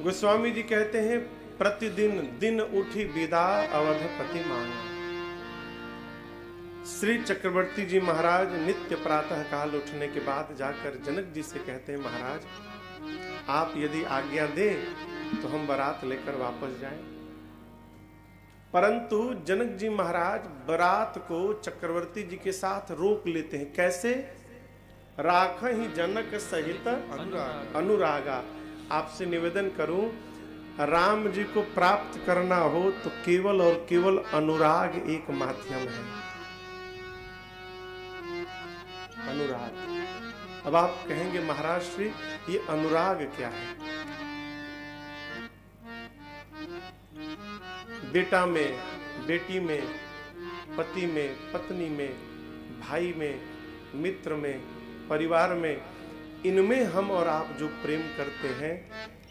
गोस्वामी जी कहते हैं, प्रतिदिन दिन उठी विदा अवधपति मांगा। श्री चक्रवर्ती जी महाराज नित्य प्रातः काल उठने के बाद जाकर जनक जी से कहते हैं, महाराज आप यदि आज्ञा दें तो हम बारात लेकर वापस जाएं। परंतु जनक जी महाराज बारात को चक्रवर्ती जी के साथ रोक लेते हैं। कैसे? राख ही जनक सहित अनुरागा। आपसे निवेदन करूं, राम जी को प्राप्त करना हो तो केवल और केवल अनुराग एक माध्यम है। अनुराग। अब आप कहेंगे महाराज श्री ये अनुराग क्या है? बेटा में, बेटी में, पति में, पत्नी में, भाई में, मित्र में, परिवार में, इनमें हम और आप जो प्रेम करते हैं,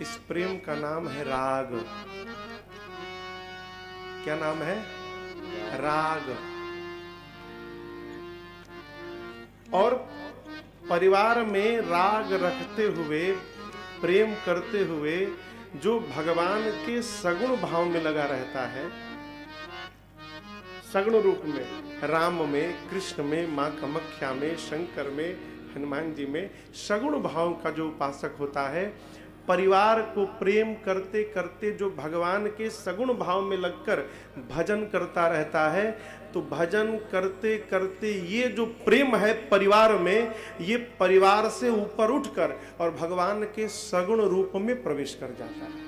इस प्रेम का नाम है राग। क्या नाम है? राग। और परिवार में राग रखते हुए, प्रेम करते हुए जो भगवान के सगुण भाव में लगा रहता है, सगुण रूप में, राम में, कृष्ण में, मां कामाख्या में, शंकर में, हनुमान जी में, सगुण भाव का जो उपासक होता है, परिवार को प्रेम करते करते जो भगवान के सगुण भाव में लगकर भजन करता रहता है, तो भजन करते करते ये जो प्रेम है परिवार में, ये परिवार से ऊपर उठकर और भगवान के सगुण रूप में प्रवेश कर जाता है।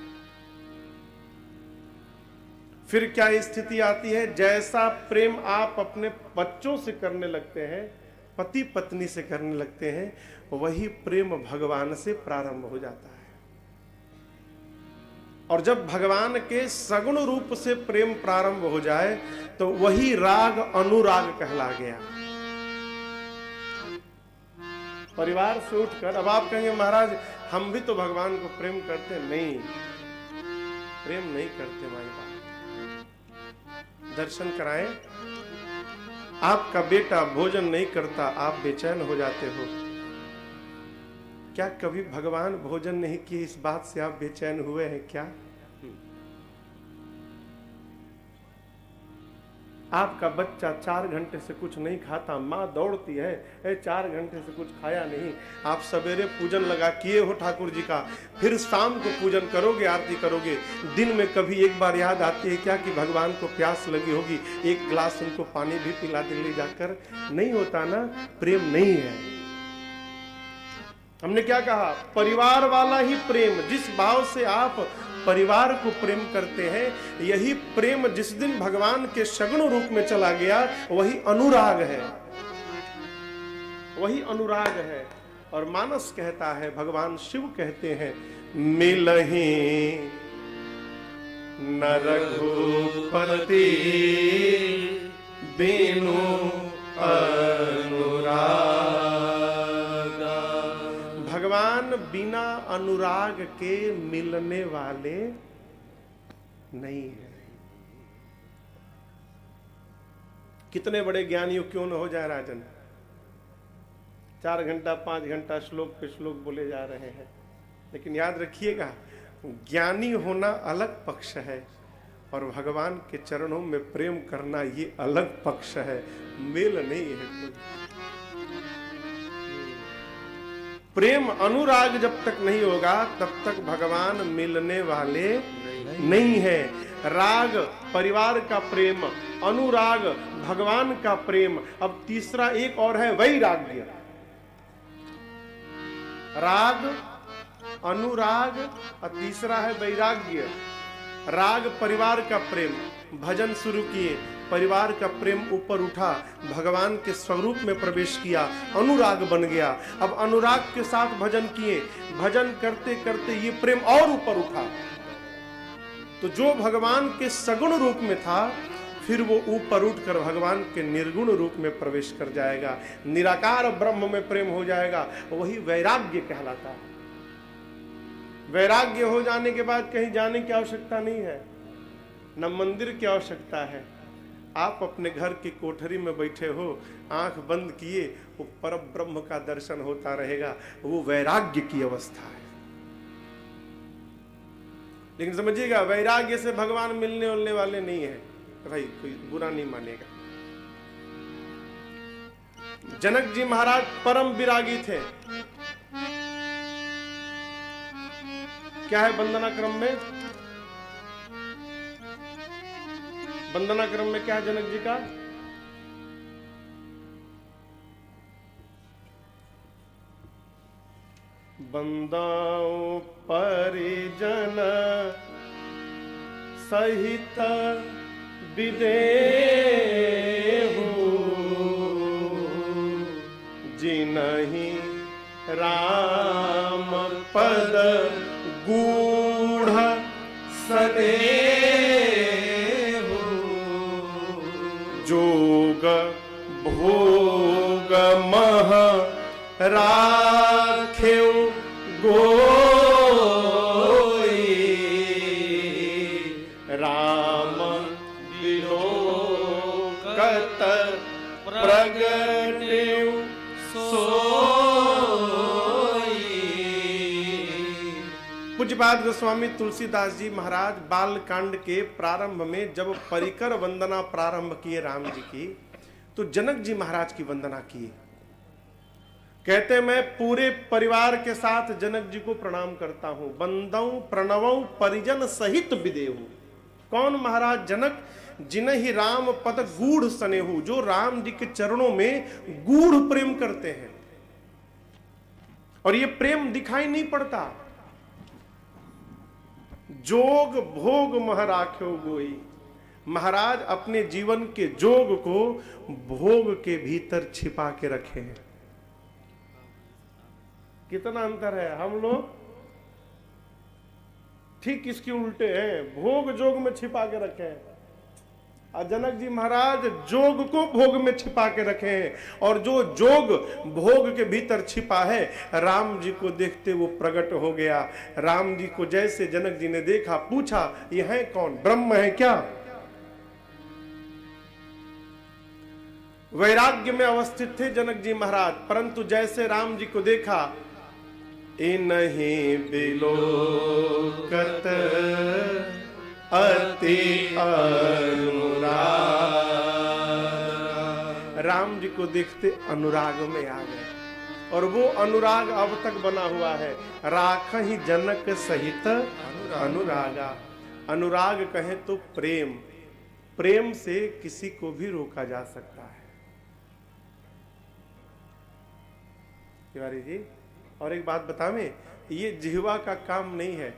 फिर क्या स्थिति आती है? जैसा प्रेम आप अपने बच्चों से करने लगते हैं, पति पत्नी से करने लगते हैं, वही प्रेम भगवान से प्रारंभ हो जाता है। और जब भगवान के सगुण रूप से प्रेम प्रारंभ हो जाए तो वही राग अनुराग कहला गया। परिवार से उठकर, अब आप कहेंगे महाराज हम भी तो भगवान को प्रेम करते। नहीं, प्रेम नहीं करते माई बाप। दर्शन कराएं, आपका बेटा भोजन नहीं करता, आप बेचैन हो जाते हो। क्या कभी भगवान भोजन नहीं किए इस बात से आप बेचैन हुए हैं क्या? आपका बच्चा 4 घंटे से कुछ नहीं खाता, माँ दौड़ती है 4 घंटे से कुछ खाया नहीं। आप सवेरे पूजन लगा किए हो ठाकुर जी का, फिर शाम को पूजन करोगे, आरती करोगे। दिन में कभी एक बार याद आती है क्या कि भगवान को प्यास लगी होगी, एक गिलास उनको पानी भी पिला दे ले जाकर? नहीं होता ना, प्रेम नहीं है। हमने क्या कहा? परिवार वाला ही प्रेम। जिस भाव से आप परिवार को प्रेम करते हैं, यही प्रेम जिस दिन भगवान के सगुण रूप में चला गया, वही अनुराग है, वही अनुराग है। और मानस कहता है, भगवान शिव कहते हैं, मिलहि न रघुपति बिनु अनुराग। भगवान बिना अनुराग के मिलने वाले नहीं है। कितने बड़े ज्ञानियों क्यों न हो जाए राजन, 4 घंटा 5 घंटा श्लोक पे श्लोक बोले जा रहे हैं, लेकिन याद रखिएगा ज्ञानी होना अलग पक्ष है और भगवान के चरणों में प्रेम करना ये अलग पक्ष है, मेल नहीं है कोई। प्रेम अनुराग जब तक नहीं होगा तब तक भगवान मिलने वाले नहीं है। राग परिवार का प्रेम, अनुराग भगवान का प्रेम। अब तीसरा एक और है, वैराग्य। राग, अनुराग और तीसरा है वैराग्य। राग परिवार का प्रेम, भजन शुरू किए, परिवार का प्रेम ऊपर उठा, भगवान के स्वरूप में प्रवेश किया, अनुराग बन गया। अब अनुराग के साथ भजन किए, भजन करते करते ये प्रेम और ऊपर उठा, तो जो भगवान के सगुण रूप में था, फिर वो ऊपर उठकर भगवान के निर्गुण रूप में प्रवेश कर जाएगा, निराकार ब्रह्म में प्रेम हो जाएगा, वही वैराग्य कहलाता है। वैराग्य हो जाने के बाद कहीं जाने की आवश्यकता नहीं है, न मंदिर की आवश्यकता है। आप अपने घर की कोठरी में बैठे हो, आंख बंद किए, वो परम ब्रह्म का दर्शन होता रहेगा। वो वैराग्य की अवस्था है। लेकिन समझिएगा, वैराग्य से भगवान मिलने उलने वाले नहीं है भाई, कोई बुरा नहीं मानेगा। जनक जी महाराज परम विरागी थे। क्या है वंदना क्रम में? वंदना क्रम में क्या है जनक जी का? बंदाओं परिजन सहित विदेहु, जिनहि राम पद गूढ़ सनेहु, जोग भोग मह राखेउ गोई, राम विलोकत प्रगटेउ सोई। पूज्यपाद गोस्वामी तुलसीदास जी महाराज बालकांड के प्रारंभ में जब परिकर वंदना प्रारंभ किए राम जी की, तो जनक जी महाराज की वंदना किए। कहते मैं पूरे परिवार के साथ जनक जी को प्रणाम करता हूं। बंदऊ प्रणवऊ परिजन सहित विदेहु। कौन? महाराज जनक, जिन्हि राम पद गूढ़ सनेहु, जो राम जी के चरणों में गूढ़ प्रेम करते हैं। और ये प्रेम दिखाई नहीं पड़ता। जोग भोग मह राख्यो गोई। महाराज अपने जीवन के जोग को भोग के भीतर छिपा के रखे हैं। कितना अंतर है। हम लोग ठीक इसके उल्टे हैं, भोग जोग में छिपा के रखे हैं। और जनक जी महाराज जोग को भोग में छिपा के रखे हैं। और जो जोग भोग के भीतर छिपा है, राम जी को देखते वो प्रकट हो गया। राम जी को जैसे जनक जी ने देखा, पूछा ये है कौन? ब्रह्म है क्या? वैराग्य में अवस्थित थे जनक जी महाराज, परंतु जैसे राम जी को देखा, इन्हीं बिलोकत अति अनुराग। राम जी को देखते अनुराग में आ गए। और वो अनुराग अब तक बना हुआ है। राखहि जनक सहित अनुरागा। अनुराग कहें तो प्रेम। प्रेम से किसी को भी रोका जा सकता है। तिवारी जी, और एक बात बतावें, ये जिह्वा का काम नहीं है।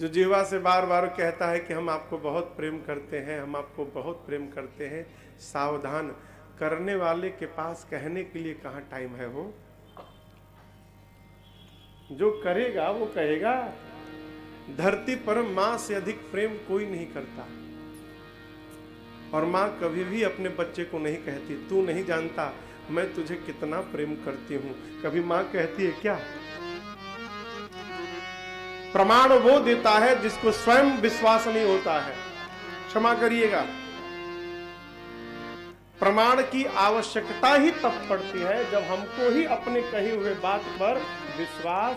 जो जिह्वा से बार बार कहता है कि हम आपको बहुत प्रेम करते हैं, हम आपको बहुत प्रेम करते हैं, सावधान। करने वाले के पास कहने के लिए कहाँ टाइम है। वो जो करेगा वो कहेगा। धरती पर मां से अधिक प्रेम कोई नहीं करता। और मां कभी भी अपने बच्चे को नहीं कहती तू नहीं जानता मैं तुझे कितना प्रेम करती हूं। कभी मां कहती है क्या? प्रमाण वो देता है जिसको स्वयं विश्वास नहीं होता है। क्षमा करिएगा, प्रमाण की आवश्यकता ही तब पड़ती है जब हमको ही अपने कही हुए बात पर विश्वास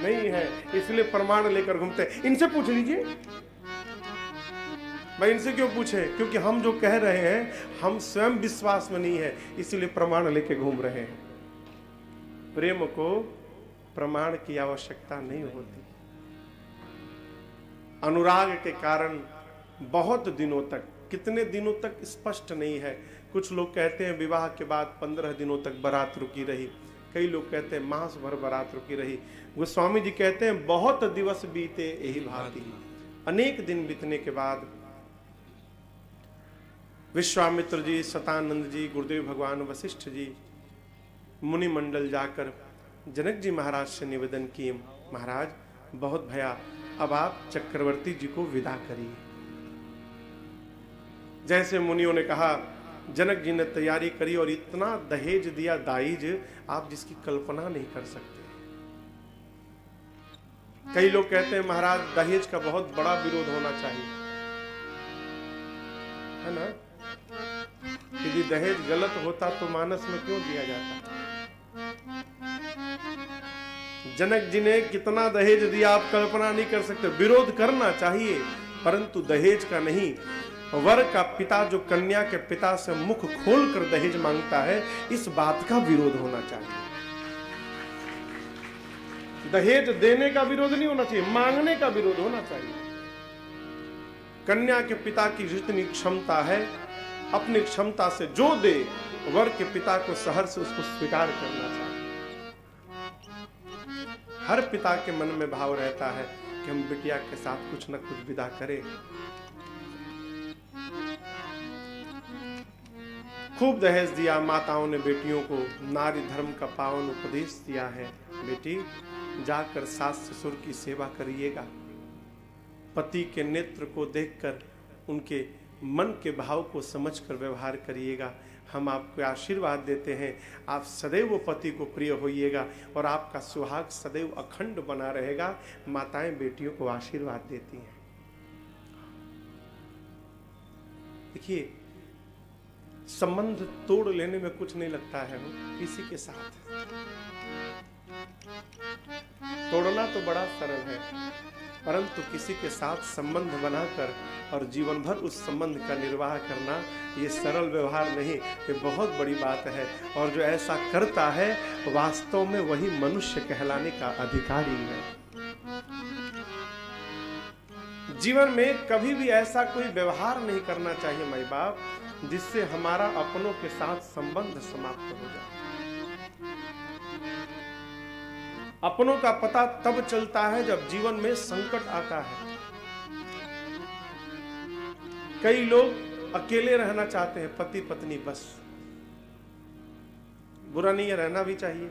नहीं है। इसलिए प्रमाण लेकर घूमते हैं। इनसे पूछ लीजिए। भाई इनसे क्यों पूछे? क्योंकि हम जो कह रहे हैं हम स्वयं विश्वास में नहीं है, इसलिए प्रमाण लेके घूम रहे हैं। प्रेम को प्रमाण की आवश्यकता नहीं होती। अनुराग के कारण बहुत दिनों तक, कितने दिनों तक स्पष्ट नहीं है। कुछ लोग कहते हैं विवाह के बाद 15 दिनों तक बारात रुकी रही, कई लोग कहते हैं मास भर बारात रुकी रही। गोस्वामी जी कहते हैं बहुत दिवस बीते यही भांति। अनेक दिन बीतने के बाद विश्वामित्र जी, शतानंद जी, गुरुदेव भगवान वशिष्ठ जी, मुनि मंडल जाकर जनक जी महाराज से निवेदन किए, महाराज बहुत भया, अब आप चक्रवर्ती जी को विदा करिए। जैसे मुनियों ने कहा, जनक जी ने तैयारी करी और इतना दहेज दिया, दाइज, आप जिसकी कल्पना नहीं कर सकते। कई लोग कहते हैं महाराज दहेज का बहुत बड़ा विरोध होना चाहिए, है ना? यदि दहेज गलत होता तो मानस में क्यों दिया जाता? जनक जी ने कितना दहेज दिया आप कल्पना नहीं कर सकते। विरोध करना चाहिए परंतु दहेज का नहीं। वर का पिता जो कन्या के पिता से मुख खोलकर दहेज मांगता है, इस बात का विरोध होना चाहिए। दहेज देने का विरोध नहीं होना चाहिए, मांगने का विरोध होना चाहिए। कन्या के पिता की जितनी क्षमता है, अपनी क्षमता से जो दे, वर के पिता को सहर्ष उसको स्वीकार करना चाहिए। हर पिता के मन में भाव रहता है कि हम बिटिया के साथ कुछ न कुछ विदा करें। खूब दहेज दिया माताओं ने बेटियों को, नारी धर्म का पावन उपदेश दिया है। बेटी जाकर सास ससुर की सेवा करिएगा, पति के नेत्र को देखकर उनके मन के भाव को समझकर व्यवहार करिएगा। हम आपको आशीर्वाद देते हैं, आप सदैव पति को प्रिय होइएगा और आपका सुहाग सदैव अखंड बना रहेगा। माताएं बेटियों को आशीर्वाद देती हैं। देखिए, संबंध तोड़ लेने में कुछ नहीं लगता है। वो किसी के साथ तोड़ना तो बड़ा सरल है, परंतु किसी के साथ संबंध बनाकर और जीवन भर उस संबंध का निर्वाह करना, ये सरल व्यवहार नहीं, ये बहुत बड़ी बात है। और जो ऐसा करता है वास्तव में वही मनुष्य कहलाने का अधिकारी है। जीवन में कभी भी ऐसा कोई व्यवहार नहीं करना चाहिए माई बाप जिससे हमारा अपनों के साथ संबंध समाप्त हो जाए। अपनों का पता तब चलता है जब जीवन में संकट आता है। कई लोग अकेले रहना चाहते हैं, पति पत्नी बस। बुरा नहीं है, रहना भी चाहिए।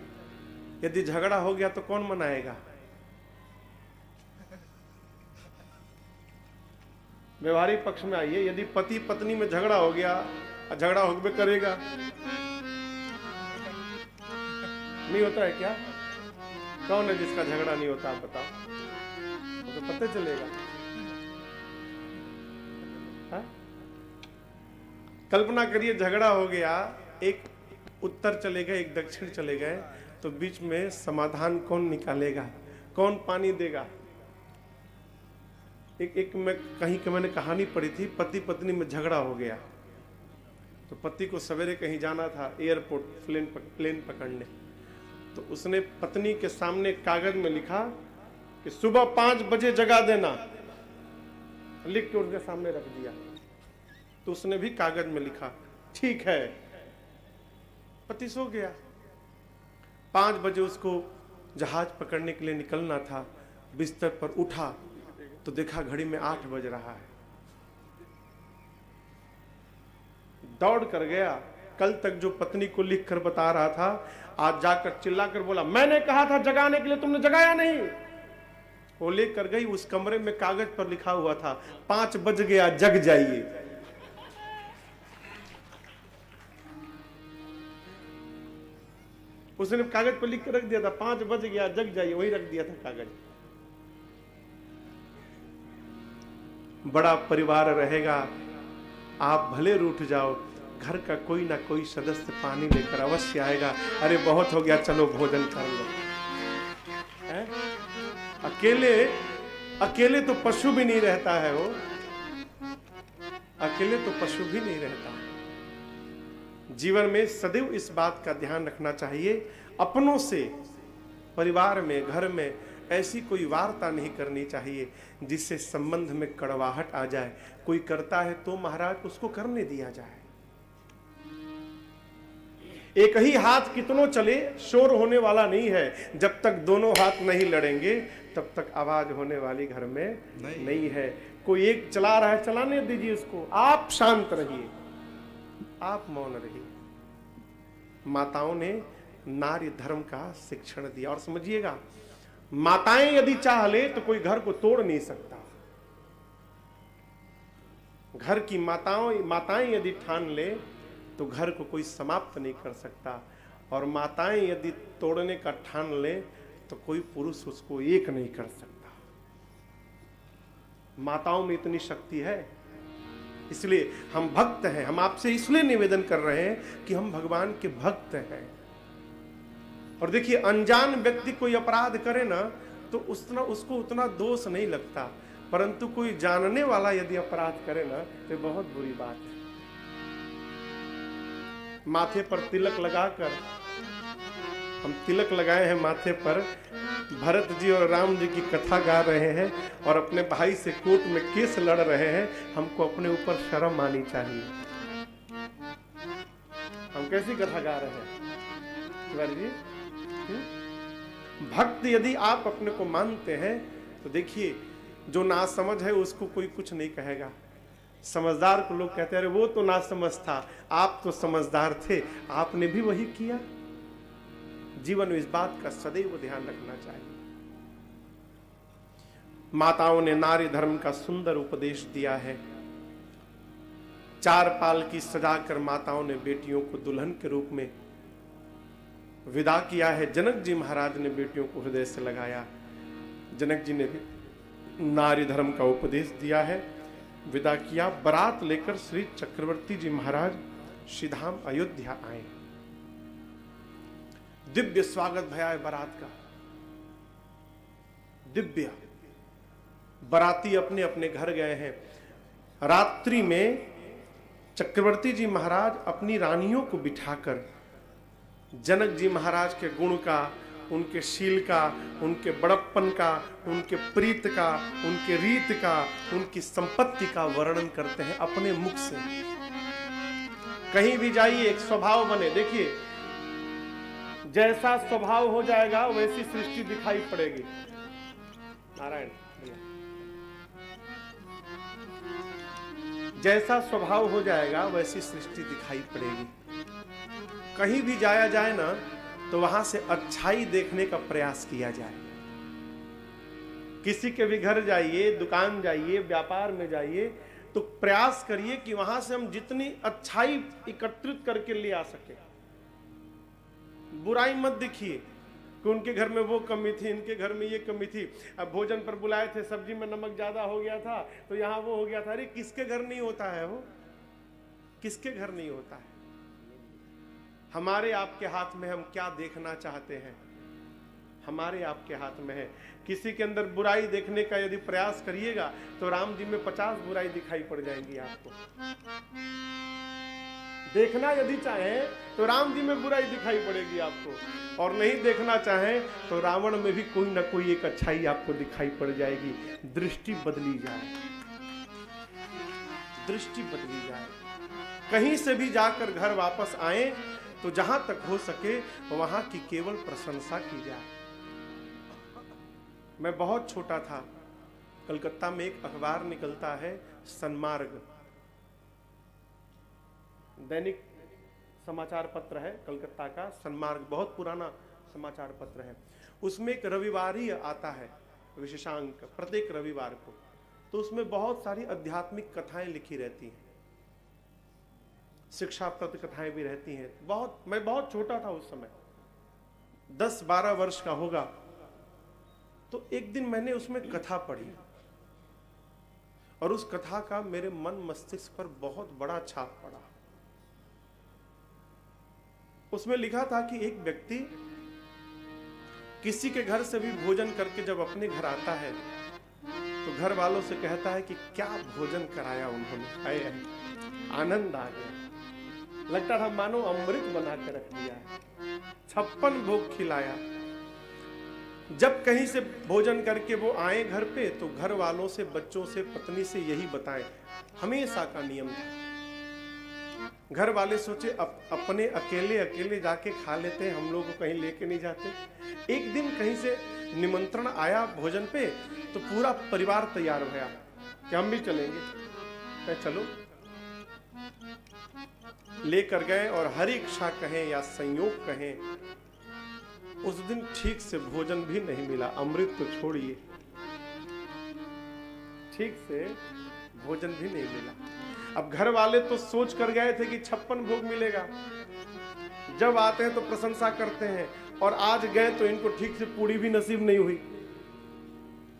यदि झगड़ा हो गया तो कौन मनाएगा? व्यवहारिक पक्ष में आइए, यदि पति पत्नी में झगड़ा हो गया, झगड़ा होकर करेगा, नहीं होता है क्या? कौन है जिसका झगड़ा नहीं होता, आप बताओ, तो पता चलेगा। हा? कल्पना करिए झगड़ा हो गया, एक उत्तर चले गए एक दक्षिण चले गए, तो बीच में समाधान कौन निकालेगा, कौन पानी देगा? एक मैं कहीं के मैंने कहानी पढ़ी थी, पति पत्नी में झगड़ा हो गया तो पति को सवेरे कहीं जाना था, एयरपोर्ट प्लेन पकड़ने। तो उसने पत्नी के सामने कागज में लिखा कि सुबह 5 बजे जगा देना, लिख के उनके सामने रख दिया। तो उसने भी कागज में लिखा ठीक है। पति सो गया। 5 बजे उसको जहाज पकड़ने के लिए निकलना था, बिस्तर पर उठा तो देखा घड़ी में 8 बज रहा है। दौड़ कर गया, कल तक जो पत्नी को लिख कर बता रहा था, आज जाकर चिल्लाकर बोला मैंने कहा था जगाने के लिए, तुमने जगाया नहीं। वो लेकर गई, उस कमरे में कागज पर लिखा हुआ था 5 बज गया जग जाइए। उसने कागज पर लिख कर रख दिया था 5 बज गया जग जाइए, वही रख दिया था कागज। बड़ा परिवार रहेगा, आप भले रूठ जाओ, घर का कोई ना कोई सदस्य पानी लेकर अवश्य आएगा। अरे बहुत हो गया, चलो भोजन कर लो। अकेले तो पशु भी नहीं रहता है, वो अकेले तो पशु भी नहीं रहता। जीवन में सदैव इस बात का ध्यान रखना चाहिए, अपनों से परिवार में घर में ऐसी कोई वार्ता नहीं करनी चाहिए जिससे संबंध में कड़वाहट आ जाए। कोई करता है तो महाराज उसको करने दिया जाए। एक ही हाथ कितनों चले, शोर होने वाला नहीं है। जब तक दोनों हाथ नहीं लड़ेंगे तब तक आवाज होने वाली घर में नहीं है। कोई एक चला रहा है, चलाने दीजिए उसको, आप शांत रहिए, आप मौन रहिए। माताओं ने नारी धर्म का शिक्षण दिया। और समझिएगा, माताएं यदि चाह ले तो कोई घर को तोड़ नहीं सकता। घर की माताएं यदि ठान ले तो घर को कोई समाप्त नहीं कर सकता। और माताएं यदि तोड़ने का ठान ले तो कोई पुरुष उसको एक नहीं कर सकता। माताओं में इतनी शक्ति है। इसलिए हम भक्त हैं। हम आपसे इसलिए निवेदन कर रहे हैं कि हम भगवान के भक्त हैं। और देखिए, अनजान व्यक्ति कोई अपराध करे ना तो उसको उतना दोष नहीं लगता, परंतु कोई जानने वाला यदि अपराध करे ना तो बहुत बुरी बात है। माथे पर तिलक लगाकर, हम तिलक लगाए हैं माथे पर, भरत जी और राम जी की कथा गा रहे हैं और अपने भाई से कोर्ट में केस लड़ रहे हैं। हमको अपने ऊपर शर्म आनी चाहिए। हम कैसी कथा गा रहे हैं तिवारी जी? भक्त यदि आप अपने को मानते हैं तो देखिए, जो नासमझ है उसको कोई कुछ नहीं कहेगा। समझदार को लोग कहते हैं अरे वो तो नासमझ था, आप तो समझदार थे, आपने भी वही किया। जीवन में इस बात का सदैव ध्यान रखना चाहिए। माताओं ने नारी धर्म का सुंदर उपदेश दिया है। 4 पालकी सजाकर माताओं ने बेटियों को दुल्हन के रूप में विदा किया है। जनक जी महाराज ने बेटियों को हृदय से लगाया। जनक जी ने भी नारी धर्म का उपदेश दिया है, विदा किया। बारात लेकर श्री चक्रवर्ती जी महाराज श्रीधाम अयोध्या आए। दिव्य स्वागत भया है बारात का, दिव्य। बाराती अपने अपने घर गए हैं। रात्रि में चक्रवर्ती जी महाराज अपनी रानियों को बिठाकर जनक जी महाराज के गुण का, उनके शील का, उनके बड़प्पन का, उनके प्रीत का, उनके रीत का, उनकी संपत्ति का वर्णन करते हैं अपने मुख से। कहीं भी जाइए एक स्वभाव बने। देखिए, जैसा स्वभाव हो जाएगा वैसी सृष्टि दिखाई पड़ेगी। नारायण, जैसा स्वभाव हो जाएगा वैसी सृष्टि दिखाई पड़ेगी। कहीं भी जाया जाए ना तो वहां से अच्छाई देखने का प्रयास किया जाए। किसी के भी घर जाइए, दुकान जाइए, व्यापार में जाइए, तो प्रयास करिए कि वहां से हम जितनी अच्छाई एकत्रित करके ले आ सके। बुराई मत दिखिए कि उनके घर में वो कमी थी, इनके घर में ये कमी थी। अब भोजन पर बुलाए थे, सब्जी में नमक ज्यादा हो गया था तो यहाँ वो हो गया था। अरे किसके घर नहीं होता है वो? किसके घर नहीं होता है? हमारे आपके हाथ में हम क्या देखना चाहते हैं, हमारे आपके हाथ में है। किसी के अंदर बुराई देखने का यदि प्रयास करिएगा तो राम जी में 50 बुराई दिखाई पड़ जाएंगी आपको। देखना यदि चाहें तो राम जी में बुराई दिखाई पड़ेगी आपको, और नहीं देखना चाहें तो रावण में भी कोई ना कोई एक अच्छाई आपको दिखाई पड़ जाएगी। दृष्टि बदली जाए, दृष्टि बदली जाए। कहीं से भी जाकर घर वापस आए तो जहां तक हो सके वहां की केवल प्रशंसा की जाए। मैं बहुत छोटा था, कलकत्ता में एक अखबार निकलता है सन्मार्ग, दैनिक समाचार पत्र है कलकत्ता का। सन्मार्ग बहुत पुराना समाचार पत्र है। उसमें एक रविवार ही आता है विशेषांक, प्रत्येक रविवार को। तो उसमें बहुत सारी आध्यात्मिक कथाएं लिखी रहती हैं, शिक्षाप्रद कथाएं भी रहती हैं। मैं बहुत छोटा था उस समय, 10-12 वर्ष का होगा। तो एक दिन मैंने उसमें कथा पढ़ी और उस कथा का मेरे मन मस्तिष्क पर बहुत बड़ा छाप पड़ा। उसमें लिखा था कि एक व्यक्ति किसी के घर से भी भोजन करके जब अपने घर आता है तो घर वालों से कहता है कि क्या भोजन कराया उन्होंने, आए आनंद आ गया, लगता था मानो अमृत बना के रख दिया है, 56 भोग खिलाया। जब कहीं से भोजन करके वो आए घर पे तो घर वालों से, बच्चों से, पत्नी से यही बताएं, हमेशा का नियम था। घर वाले सोचे अपने अकेले जाके खा लेते हैं, हम लोग को कहीं लेके नहीं जाते। एक दिन कहीं से निमंत्रण आया भोजन पे तो पूरा परिवार तैयार भया कि हम भी चलेंगे। चलो, लेकर गए और हर इच्छा कहें या संयोग कहें, उस दिन ठीक से भोजन भी नहीं मिला। अमृत तो छोड़िए, ठीक से भोजन भी नहीं मिला। अब घर वाले तो सोच कर गए थे कि 56 भोग मिलेगा, जब आते हैं तो प्रशंसा करते हैं, और आज गए तो इनको ठीक से पूरी भी नसीब नहीं हुई।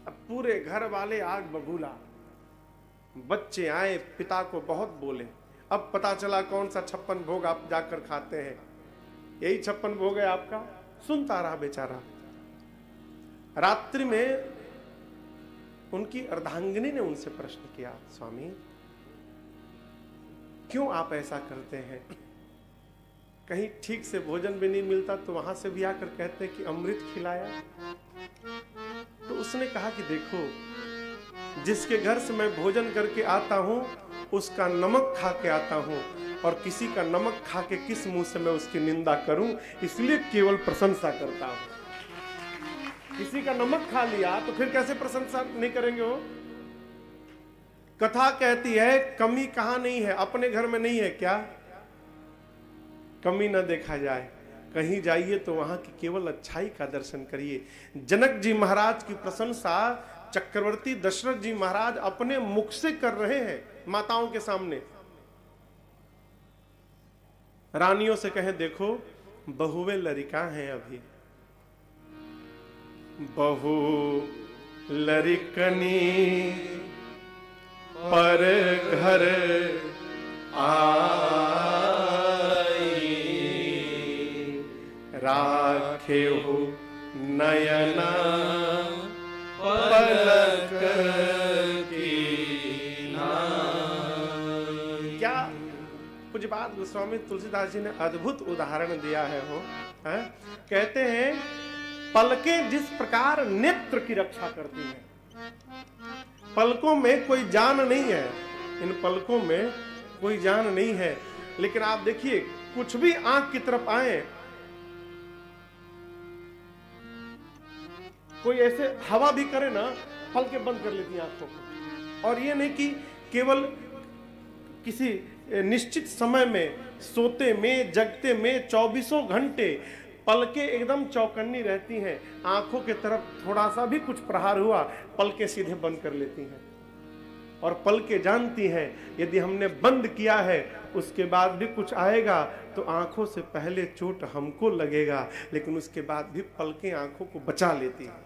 अब पूरे घर वाले आग बबूला, बच्चे आए, पिता को बहुत बोले। अब पता चला कौन सा 56 भोग आप जाकर खाते हैं, यही 56 भोग है आपका। सुनता रहा बेचारा। रात्रि में उनकी अर्धांगिनी ने उनसे प्रश्न किया, स्वामी क्यों आप ऐसा करते हैं? कहीं ठीक से भोजन भी नहीं मिलता तो वहां से भी आकर कहते हैं कि अमृत खिलाया। तो उसने कहा कि देखो, जिसके घर से मैं भोजन करके आता हूं उसका नमक खा के आता हूं, और किसी का नमक खा के किस मुंह से मैं उसकी निंदा करूं, इसलिए केवल प्रशंसा करता हूं। किसी का नमक खा लिया तो फिर कैसे प्रशंसा नहीं करेंगे हो? कथा कहती है कमी कहां नहीं है, अपने घर में नहीं है क्या? कमी न देखा जाए, कहीं जाइए तो वहां की केवल अच्छाई का दर्शन करिए। जनक जी महाराज की प्रशंसा चक्रवर्ती दशरथ जी महाराज अपने मुख से कर रहे हैं माताओं के सामने। रानियों से कहे देखो बहुवे लड़का हैं अभी, बहु लड़कनी पर घर आई, राखे हो नयना पलक की नाई। क्या कुछ बात गोस्वामी तुलसीदास जी ने अद्भुत उदाहरण दिया है हो, है? कहते हैं पलकें जिस प्रकार नेत्र की रक्षा करती हैं, पलकों में कोई जान नहीं है, इन पलकों में कोई जान नहीं है, लेकिन आप देखिए कुछ भी आंख की तरफ आए, कोई ऐसे हवा भी करे ना, पलकें बंद कर लेती हैं आंखों को। और ये नहीं कि केवल किसी निश्चित समय में, सोते में जगते में 24 घंटे पलकें एकदम चौकन्नी रहती हैं। आंखों के तरफ थोड़ा सा भी कुछ प्रहार हुआ, पलकें सीधे बंद कर लेती हैं। और पलकें जानती हैं यदि हमने बंद किया है उसके बाद भी कुछ आएगा तो आंखों से पहले चोट हमको लगेगा, लेकिन उसके बाद भी पलकें आंखों को बचा लेती हैं।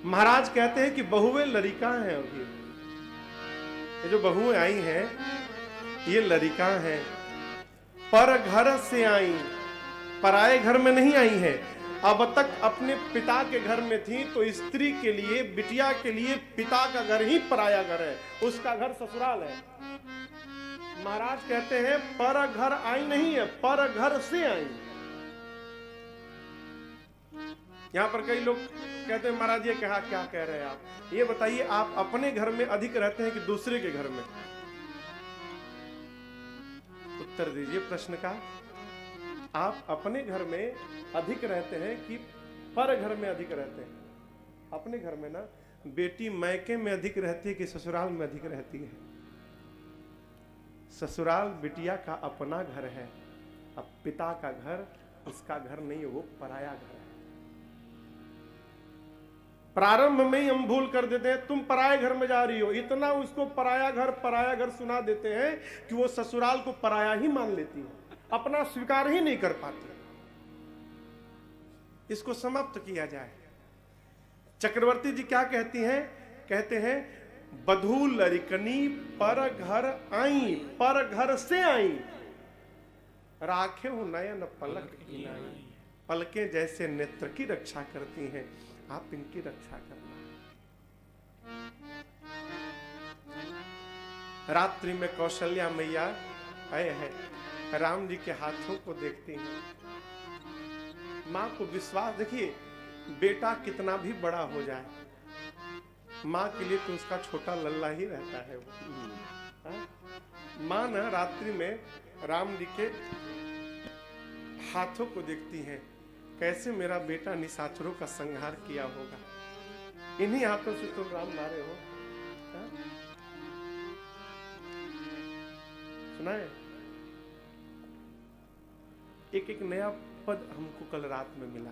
महाराज कहते हैं कि बहुएं लड़का हैं अभी, ये जो बहुएं आई हैं ये लड़का हैं, पर घर से आई, पराए घर में नहीं आई हैं। अब तक अपने पिता के घर में थी तो स्त्री के लिए, बिटिया के लिए पिता का घर ही पराया घर है, उसका घर ससुराल है। महाराज कहते हैं पर घर आई नहीं है, पर घर से आई। यहां पर कई लोग कहते हैं महाराज ये क्या कह रहे हैं आप? ये बताइए आप अपने घर में अधिक रहते हैं कि दूसरे के घर में? उत्तर दीजिए प्रश्न का। आप अपने घर में अधिक रहते हैं कि पर घर में अधिक रहते हैं? अपने घर में ना, बेटी मैके में अधिक रहती है कि ससुराल में अधिक रहती है? ससुराल बिटिया का अपना घर है, अब पिता का घर उसका घर नहीं है, वो पराया घर है। प्रारंभ में ही हम भूल कर देते हैं, तुम पराये घर में जा रही हो, इतना उसको पराया घर सुना देते हैं कि वो ससुराल को पराया ही मान लेती है, अपना स्वीकार ही नहीं कर पाती। इसको समाप्त किया जाए। चक्रवर्ती जी क्या कहती हैं? कहते हैं बधू लड़कनी पर घर आई, पर घर से आई, राखे हो नयन पलक की नाई। पलकें जैसे नेत्र की रक्षा करती हैं, आप इनकी रक्षा करना। रात्रि में कौशल्या मैया आए हैं, राम जी के हाथों को देखती हैं। मां को विश्वास, देखिए बेटा कितना भी बड़ा हो जाए, मां के लिए तो उसका छोटा लल्ला ही रहता है वो। मां ना रात्रि में राम जी के हाथों को देखती हैं, कैसे मेरा बेटा निशाचरों का संहार किया होगा, इन्हीं हाथों से तुम राम मारे हो। सुना है? एक नया पद हमको कल रात में मिला,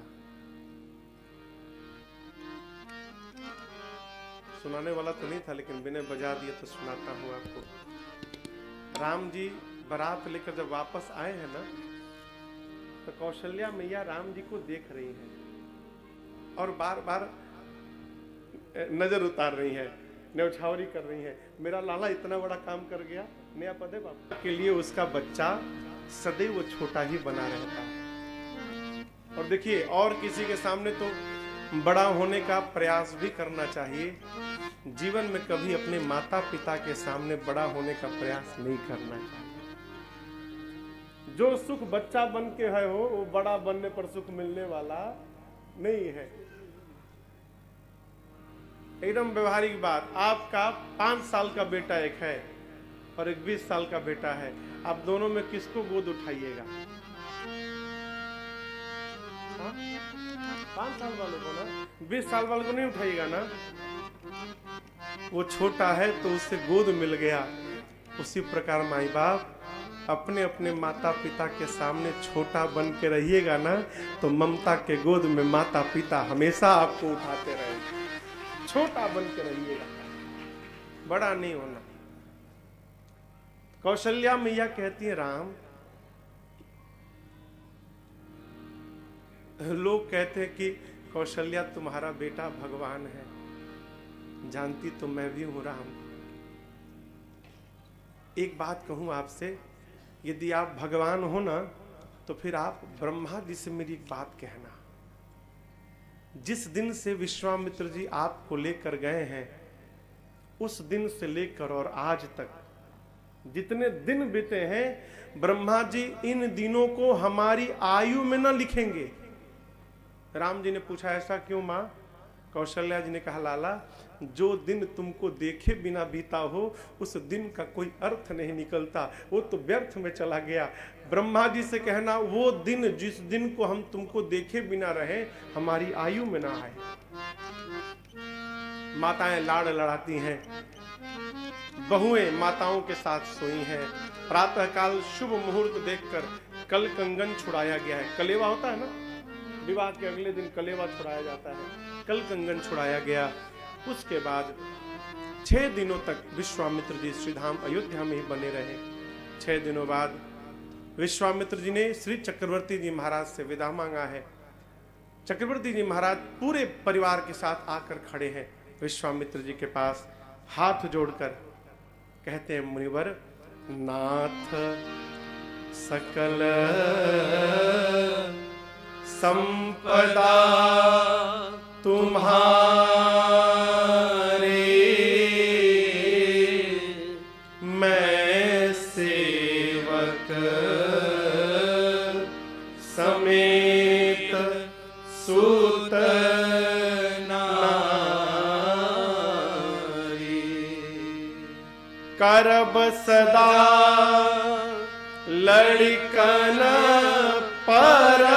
सुनाने वाला तो नहीं था लेकिन मैंने बजा दिया तो सुनाता हूं आपको। राम जी बारात लेकर जब वापस आए हैं ना, तो कौशल्या मैया राम जी को देख रही हैं और बार बार नजर उतार रही हैं, न्यौछावरी कर रही हैं। मेरा लाला इतना बड़ा काम कर गया, नया पद है बाप के लिए, उसका बच्चा सदैव छोटा ही बना रहता है। और देखिए, और किसी के सामने तो बड़ा होने का प्रयास भी करना चाहिए, जीवन में कभी अपने माता पिता के सामने बड़ा होने का प्रयास नहीं करना चाहिए। जो सुख बच्चा बन के है हो, वो बड़ा बनने पर सुख मिलने वाला नहीं है। एकदम व्यवहारिक बात, आपका 5 साल का बेटा एक है और एक 20 साल का बेटा है, आप दोनों में किसको गोद उठाइएगा? 5 साल वाले को ना, 20 साल वाले को नहीं उठाइएगा ना। वो छोटा है तो उससे गोद मिल गया। उसी प्रकार माई बाप अपने अपने माता पिता के सामने छोटा बन के रहिएगा ना, तो ममता के गोद में माता पिता हमेशा आपको उठाते रहेंगे। छोटा बन के रहिएगा, बड़ा नहीं होना। कौशल्या मैया कहती है, राम, लोग कहते हैं कि कौशल्या तुम्हारा बेटा भगवान है, जानती तो मैं भी हूं राम। एक बात कहूं आपसे, यदि आप भगवान हो ना, तो फिर आप ब्रह्मा जी से मेरी एक बात कहना। जिस दिन से विश्वामित्र जी आपको लेकर गए हैं, उस दिन से लेकर और आज तक जितने दिन बीते हैं, ब्रह्मा जी इन दिनों को हमारी आयु में न लिखेंगे। राम जी ने पूछा, ऐसा क्यों मां? कौशल्या जी ने कहा, लाला, जो दिन तुमको देखे बिना बीता हो, उस दिन का कोई अर्थ नहीं निकलता, वो तो व्यर्थ में चला गया। ब्रह्मा जी से कहना, वो दिन जिस दिन को हम तुमको देखे बिना रहे, हमारी आयु में ना आए। माताएं लाड़ लड़ाती हैं, बहुएं माताओं के साथ सोई हैं। प्रातःकाल शुभ मुहूर्त देखकर कल कंगन छुड़ाया गया है। कलेवा होता है ना, विवाह के अगले दिन कलेवा छुड़ाया जाता है, कल कंगन छुड़ाया गया। उसके बाद 6 दिनों तक विश्वामित्र जी श्रीधाम अयोध्या में ही बने रहे। 6 दिनों बाद विश्वामित्र जी ने श्री चक्रवर्ती जी महाराज से विदा मांगा है। चक्रवर्ती जी महाराज पूरे परिवार के साथ आकर खड़े हैं विश्वामित्र जी के पास, हाथ जोड़कर कहते हैं, मुनिवर, नाथ सकल संपदा तुम्हारे, मैं सेवक समेत सुत नारी, करब सदा लड़कन पर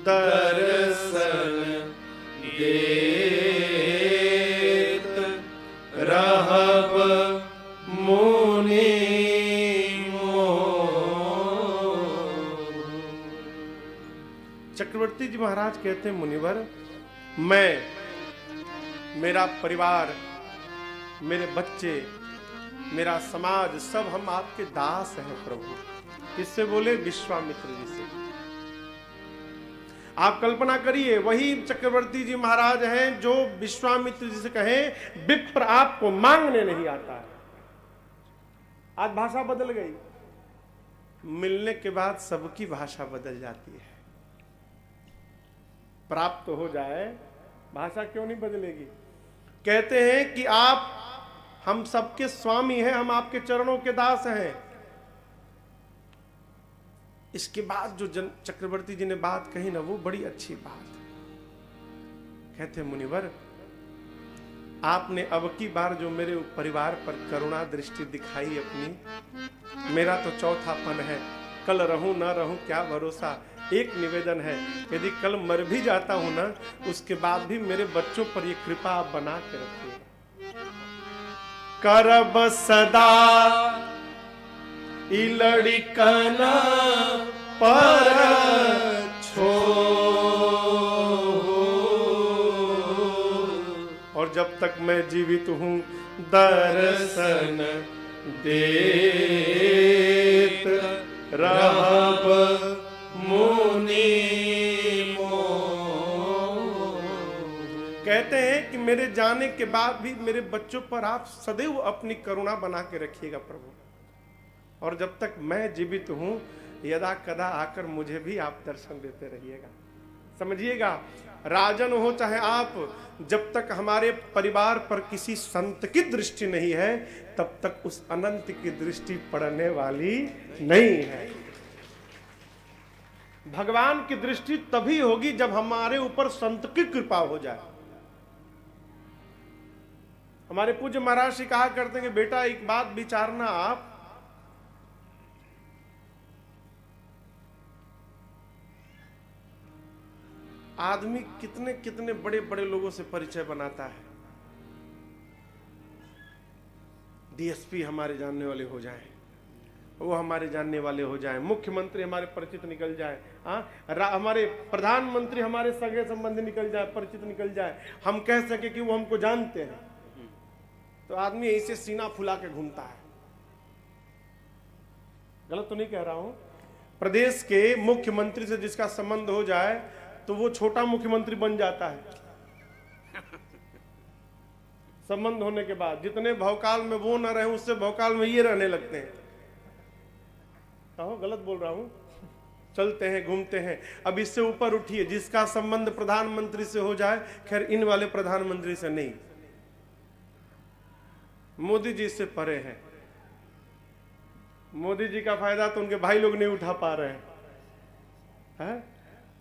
दर्शन देत रहब मुनि मोह। चक्रवर्ती जी महाराज कहते हैं, मुनिवर, मैं, मेरा परिवार, मेरे बच्चे, मेरा समाज, सब हम आपके दास हैं प्रभु। किससे बोले? विश्वामित्र जी से। आप कल्पना करिए, वही चक्रवर्ती जी महाराज हैं जो विश्वामित्र जी से कहें, विप्र आपको मांगने नहीं आता है। आज भाषा बदल गई, मिलने के बाद सबकी भाषा बदल जाती है। प्राप्त तो हो जाए, भाषा क्यों नहीं बदलेगी? कहते हैं कि आप हम सबके स्वामी हैं, हम आपके चरणों के दास हैं। इसके बाद जो चक्रवर्ती जी ने बात कही ना, वो बड़ी अच्छी बात। कहते मुनिवर, आपने अब की बार जो मेरे परिवार पर करुणा दृष्टि दिखाई अपनी, मेरा तो चौथापन है, कल रहूं ना रहूं क्या भरोसा। एक निवेदन है, यदि कल मर भी जाता हूं ना, उसके बाद भी मेरे बच्चों पर ये कृपा आप बना के रखिए। करब सदा लड़कन पर छो, और जब तक मैं जीवित हूं दर्शन देत रहब मुनि मोह। कहते हैं कि मेरे जाने के बाद भी मेरे बच्चों पर आप सदैव अपनी करुणा बना के रखिएगा प्रभु। और जब तक मैं जीवित हूं यदा कदा आकर मुझे भी आप दर्शन देते रहिएगा। समझिएगा, राजन हो चाहे आप, जब तक हमारे परिवार पर किसी संत की दृष्टि नहीं है तब तक उस अनंत की दृष्टि पड़ने वाली नहीं है। भगवान की दृष्टि तभी होगी जब हमारे ऊपर संत की कृपा हो जाए। हमारे पूज्य महाराज जी कहा करते हैं कि बेटा एक बात विचारना, आप आदमी कितने कितने बड़े बड़े लोगों से परिचय बनाता है। डीएसपी हमारे जानने वाले हो जाएं, वो हमारे जानने वाले हो जाएं, मुख्यमंत्री हमारे परिचित निकल जाए, हमारे प्रधानमंत्री हमारे सगे संबंधी निकल जाए, परिचित निकल जाए, हम कह सके कि वो हमको जानते हैं, तो आदमी ऐसे सीना फुला के घूमता है। गलत तो नहीं कह रहा हूं? प्रदेश के मुख्यमंत्री से जिसका संबंध हो जाए तो वो छोटा मुख्यमंत्री बन जाता है। संबंध होने के बाद जितने भौकाल में वो न रहे उससे भौकाल में ये रहने लगते हैं। कहो गलत बोल रहा हूं? चलते हैं, घूमते हैं। अब इससे ऊपर उठिए, जिसका संबंध प्रधानमंत्री से हो जाए, खैर इन वाले प्रधानमंत्री से नहीं, मोदी जी से परे हैं। मोदी जी का फायदा तो उनके भाई लोग नहीं उठा पा रहे हैं।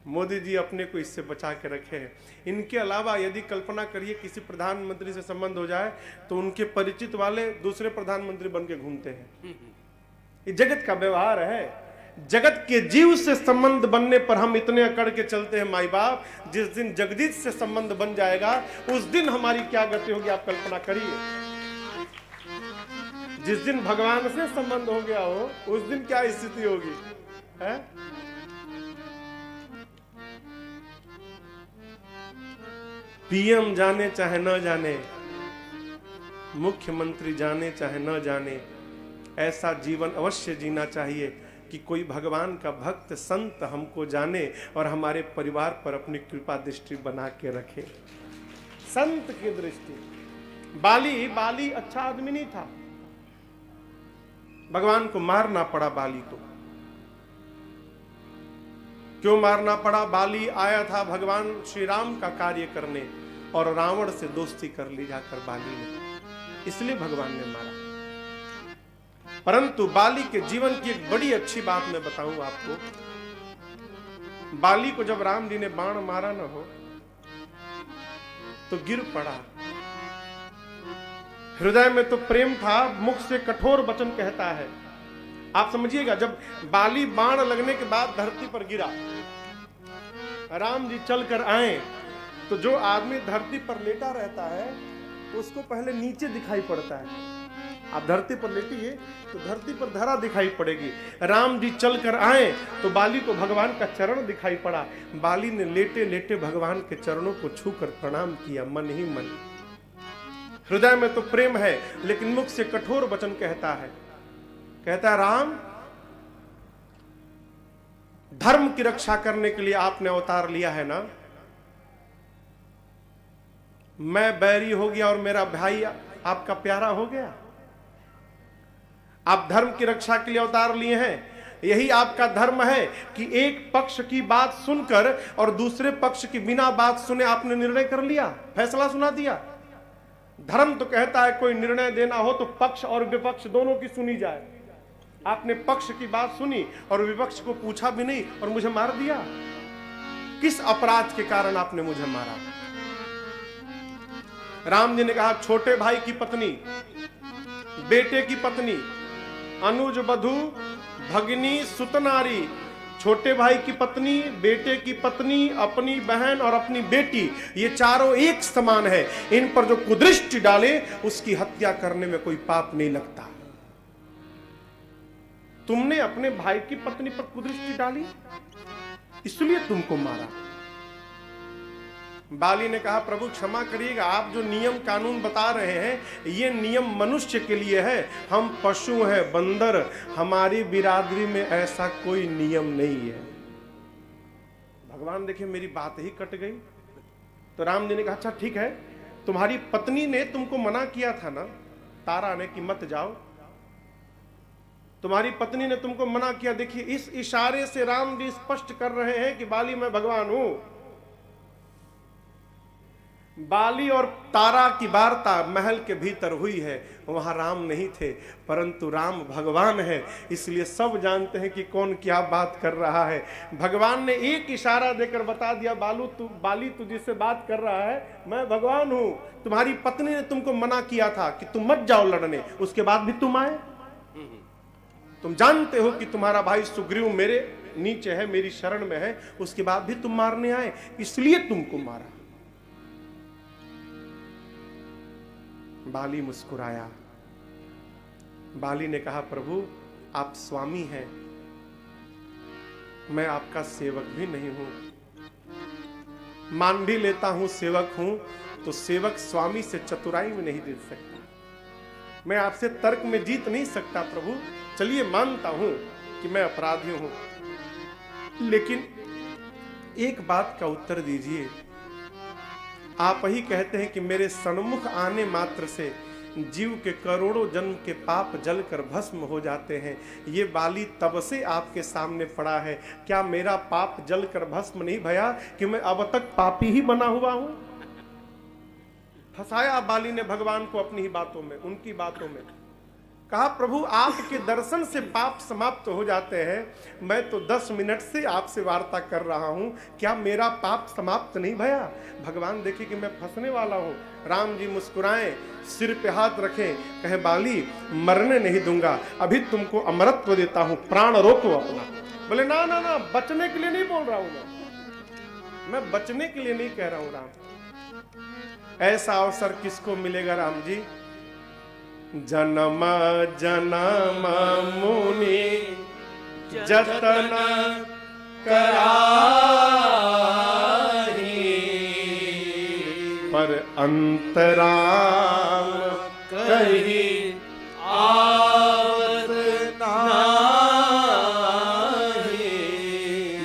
मोदी जी अपने को इससे बचा के रखे हैं। इनके अलावा यदि कल्पना करिए किसी प्रधानमंत्री से संबंध हो जाए तो उनके परिचित वाले दूसरे प्रधानमंत्री बन के घूमते हैं। ये जगत का व्यवहार है। जगत के जीव से संबंध बनने पर हम इतने अकड़ के चलते हैं माई बाप, जिस दिन जगदीश से संबंध बन जाएगा उस दिन हमारी क्या गति होगी आप कल्पना करिए। जिस दिन भगवान से संबंध हो गया हो उस दिन क्या स्थिति होगी, है? पीएम जाने चाहे न जाने, मुख्यमंत्री जाने चाहे न जाने, ऐसा जीवन अवश्य जीना चाहिए कि कोई भगवान का भक्त संत हमको जाने और हमारे परिवार पर अपनी कृपा दृष्टि बना के रखे। संत की दृष्टि। बाली अच्छा आदमी नहीं था, भगवान को मारना पड़ा बाली को। क्यों मारना पड़ा? बाली आया था भगवान श्री राम का कार्य करने और रावण से दोस्ती कर ली जाकर बाली ने, इसलिए भगवान ने मारा। परंतु बाली के जीवन की एक बड़ी अच्छी बात मैं बताऊं आपको। बाली को जब राम जी ने बाण मारा न हो तो गिर पड़ा। हृदय में तो प्रेम था, मुख से कठोर वचन कहता है। आप समझिएगा, जब बाली बाण लगने के बाद धरती पर गिरा, राम जी चलकर आए तो जो आदमी धरती पर लेटा रहता है उसको पहले नीचे दिखाई पड़ता है। आप धरती पर लेटिए तो धरती पर धरा दिखाई पड़ेगी। राम जी चलकर आए तो बाली को भगवान का चरण दिखाई पड़ा। बाली ने लेटे लेटे भगवान के चरणों को छूकर प्रणाम किया, मन ही मन। हृदय में तो प्रेम है लेकिन मुख से कठोर वचन कहता है। कहता है, राम, धर्म की रक्षा करने के लिए आपने अवतार लिया है ना। मैं बैरी हो गया और मेरा भाई आपका प्यारा हो गया। आप धर्म की रक्षा के लिए अवतार लिए हैं। यही आपका धर्म है कि एक पक्ष की बात सुनकर और दूसरे पक्ष की बिना बात सुने आपने निर्णय कर लिया, फैसला सुना दिया। धर्म तो कहता है कोई निर्णय देना हो तो पक्ष और विपक्ष दोनों की सुनी जाए। आपने पक्ष की बात सुनी और विपक्ष को पूछा भी नहीं और मुझे मार दिया। किस अपराध के कारण आपने मुझे मारा? राम जी ने कहा, छोटे भाई की पत्नी, बेटे की पत्नी, अनुज बधू, भगिनी, सुतनारी, छोटे भाई की पत्नी, बेटे की पत्नी, अपनी बहन और अपनी बेटी, ये चारों एक समान है। इन पर जो कुदृष्टि डाले उसकी हत्या करने में कोई पाप नहीं लगता। तुमने अपने भाई की पत्नी पर कुदृष्टि डाली इसलिए तुमको मारा। बाली ने कहा, प्रभु क्षमा करिएगा, आप जो नियम कानून बता रहे हैं ये नियम मनुष्य के लिए है। हम पशु हैं, बंदर, हमारी बिरादरी में ऐसा कोई नियम नहीं है। भगवान देखे मेरी बात ही कट गई। तो राम जी ने कहा, अच्छा ठीक है, तुम्हारी पत्नी ने तुमको मना किया था ना, तारा ने, कि मत जाओ। तुम्हारी पत्नी ने तुमको मना किया। देखिए इस इशारे से राम जी स्पष्ट कर रहे हैं कि बाली मैं भगवान हूं। बाली और तारा की वार्ता महल के भीतर हुई है, वहां राम नहीं थे, परंतु राम भगवान है, इसलिए सब जानते हैं कि कौन क्या बात कर रहा है। भगवान ने एक इशारा देकर बता दिया, बाली तू जिससे बात कर रहा है मैं भगवान हूं। तुम्हारी पत्नी ने तुमको मना किया था कि तुम मत जाओ लड़ने, उसके बाद भी तुम आए। तुम जानते हो कि तुम्हारा भाई सुग्रीव मेरे नीचे है, मेरी शरण में है, उसके बाद भी तुम मारने आए, इसलिए तुमको मारा। बाली मुस्कुराया। बाली ने कहा, प्रभु आप स्वामी हैं, मैं आपका सेवक भी नहीं हूं। मान भी लेता हूं सेवक हूं, तो सेवक स्वामी से चतुराई में नहीं जीत सकता। मैं आपसे तर्क में जीत नहीं सकता प्रभु। चलिए मानता हूं कि मैं अपराधी हूं, लेकिन एक बात का उत्तर दीजिए। आप ही कहते हैं कि मेरे सन्मुख आने मात्र से जीव के करोड़ों जन्म के पाप जलकर भस्म हो जाते हैं। ये बाली तब से आपके सामने पड़ा है, क्या मेरा पाप जलकर भस्म नहीं भया कि मैं अब तक पापी ही बना हुआ हूं? फंसाया बाली ने भगवान को अपनी ही बातों में, उनकी बातों में। कहा, प्रभु आपके दर्शन से पाप समाप्त हो जाते हैं, मैं तो 10 मिनट से आपसे वार्ता कर रहा हूं, क्या मेरा पाप समाप्त नहीं भया? भगवान देखे कि मैं फंसने वाला हूं। राम जी मुस्कुराएं, सिर पे हाथ रखें, कहे बाली मरने नहीं दूंगा, अभी तुमको अमरत्व देता हूं, प्राण रोको अपना। बोले ना ना ना, बचने के लिए नहीं बोल रहा हूं मैं बचने के लिए नहीं कह रहा हूं राम। ऐसा अवसर किसको मिलेगा राम जी? जन्म जन्म मुनि जतन कराही, पर अंतराम कहीं आवत नाही।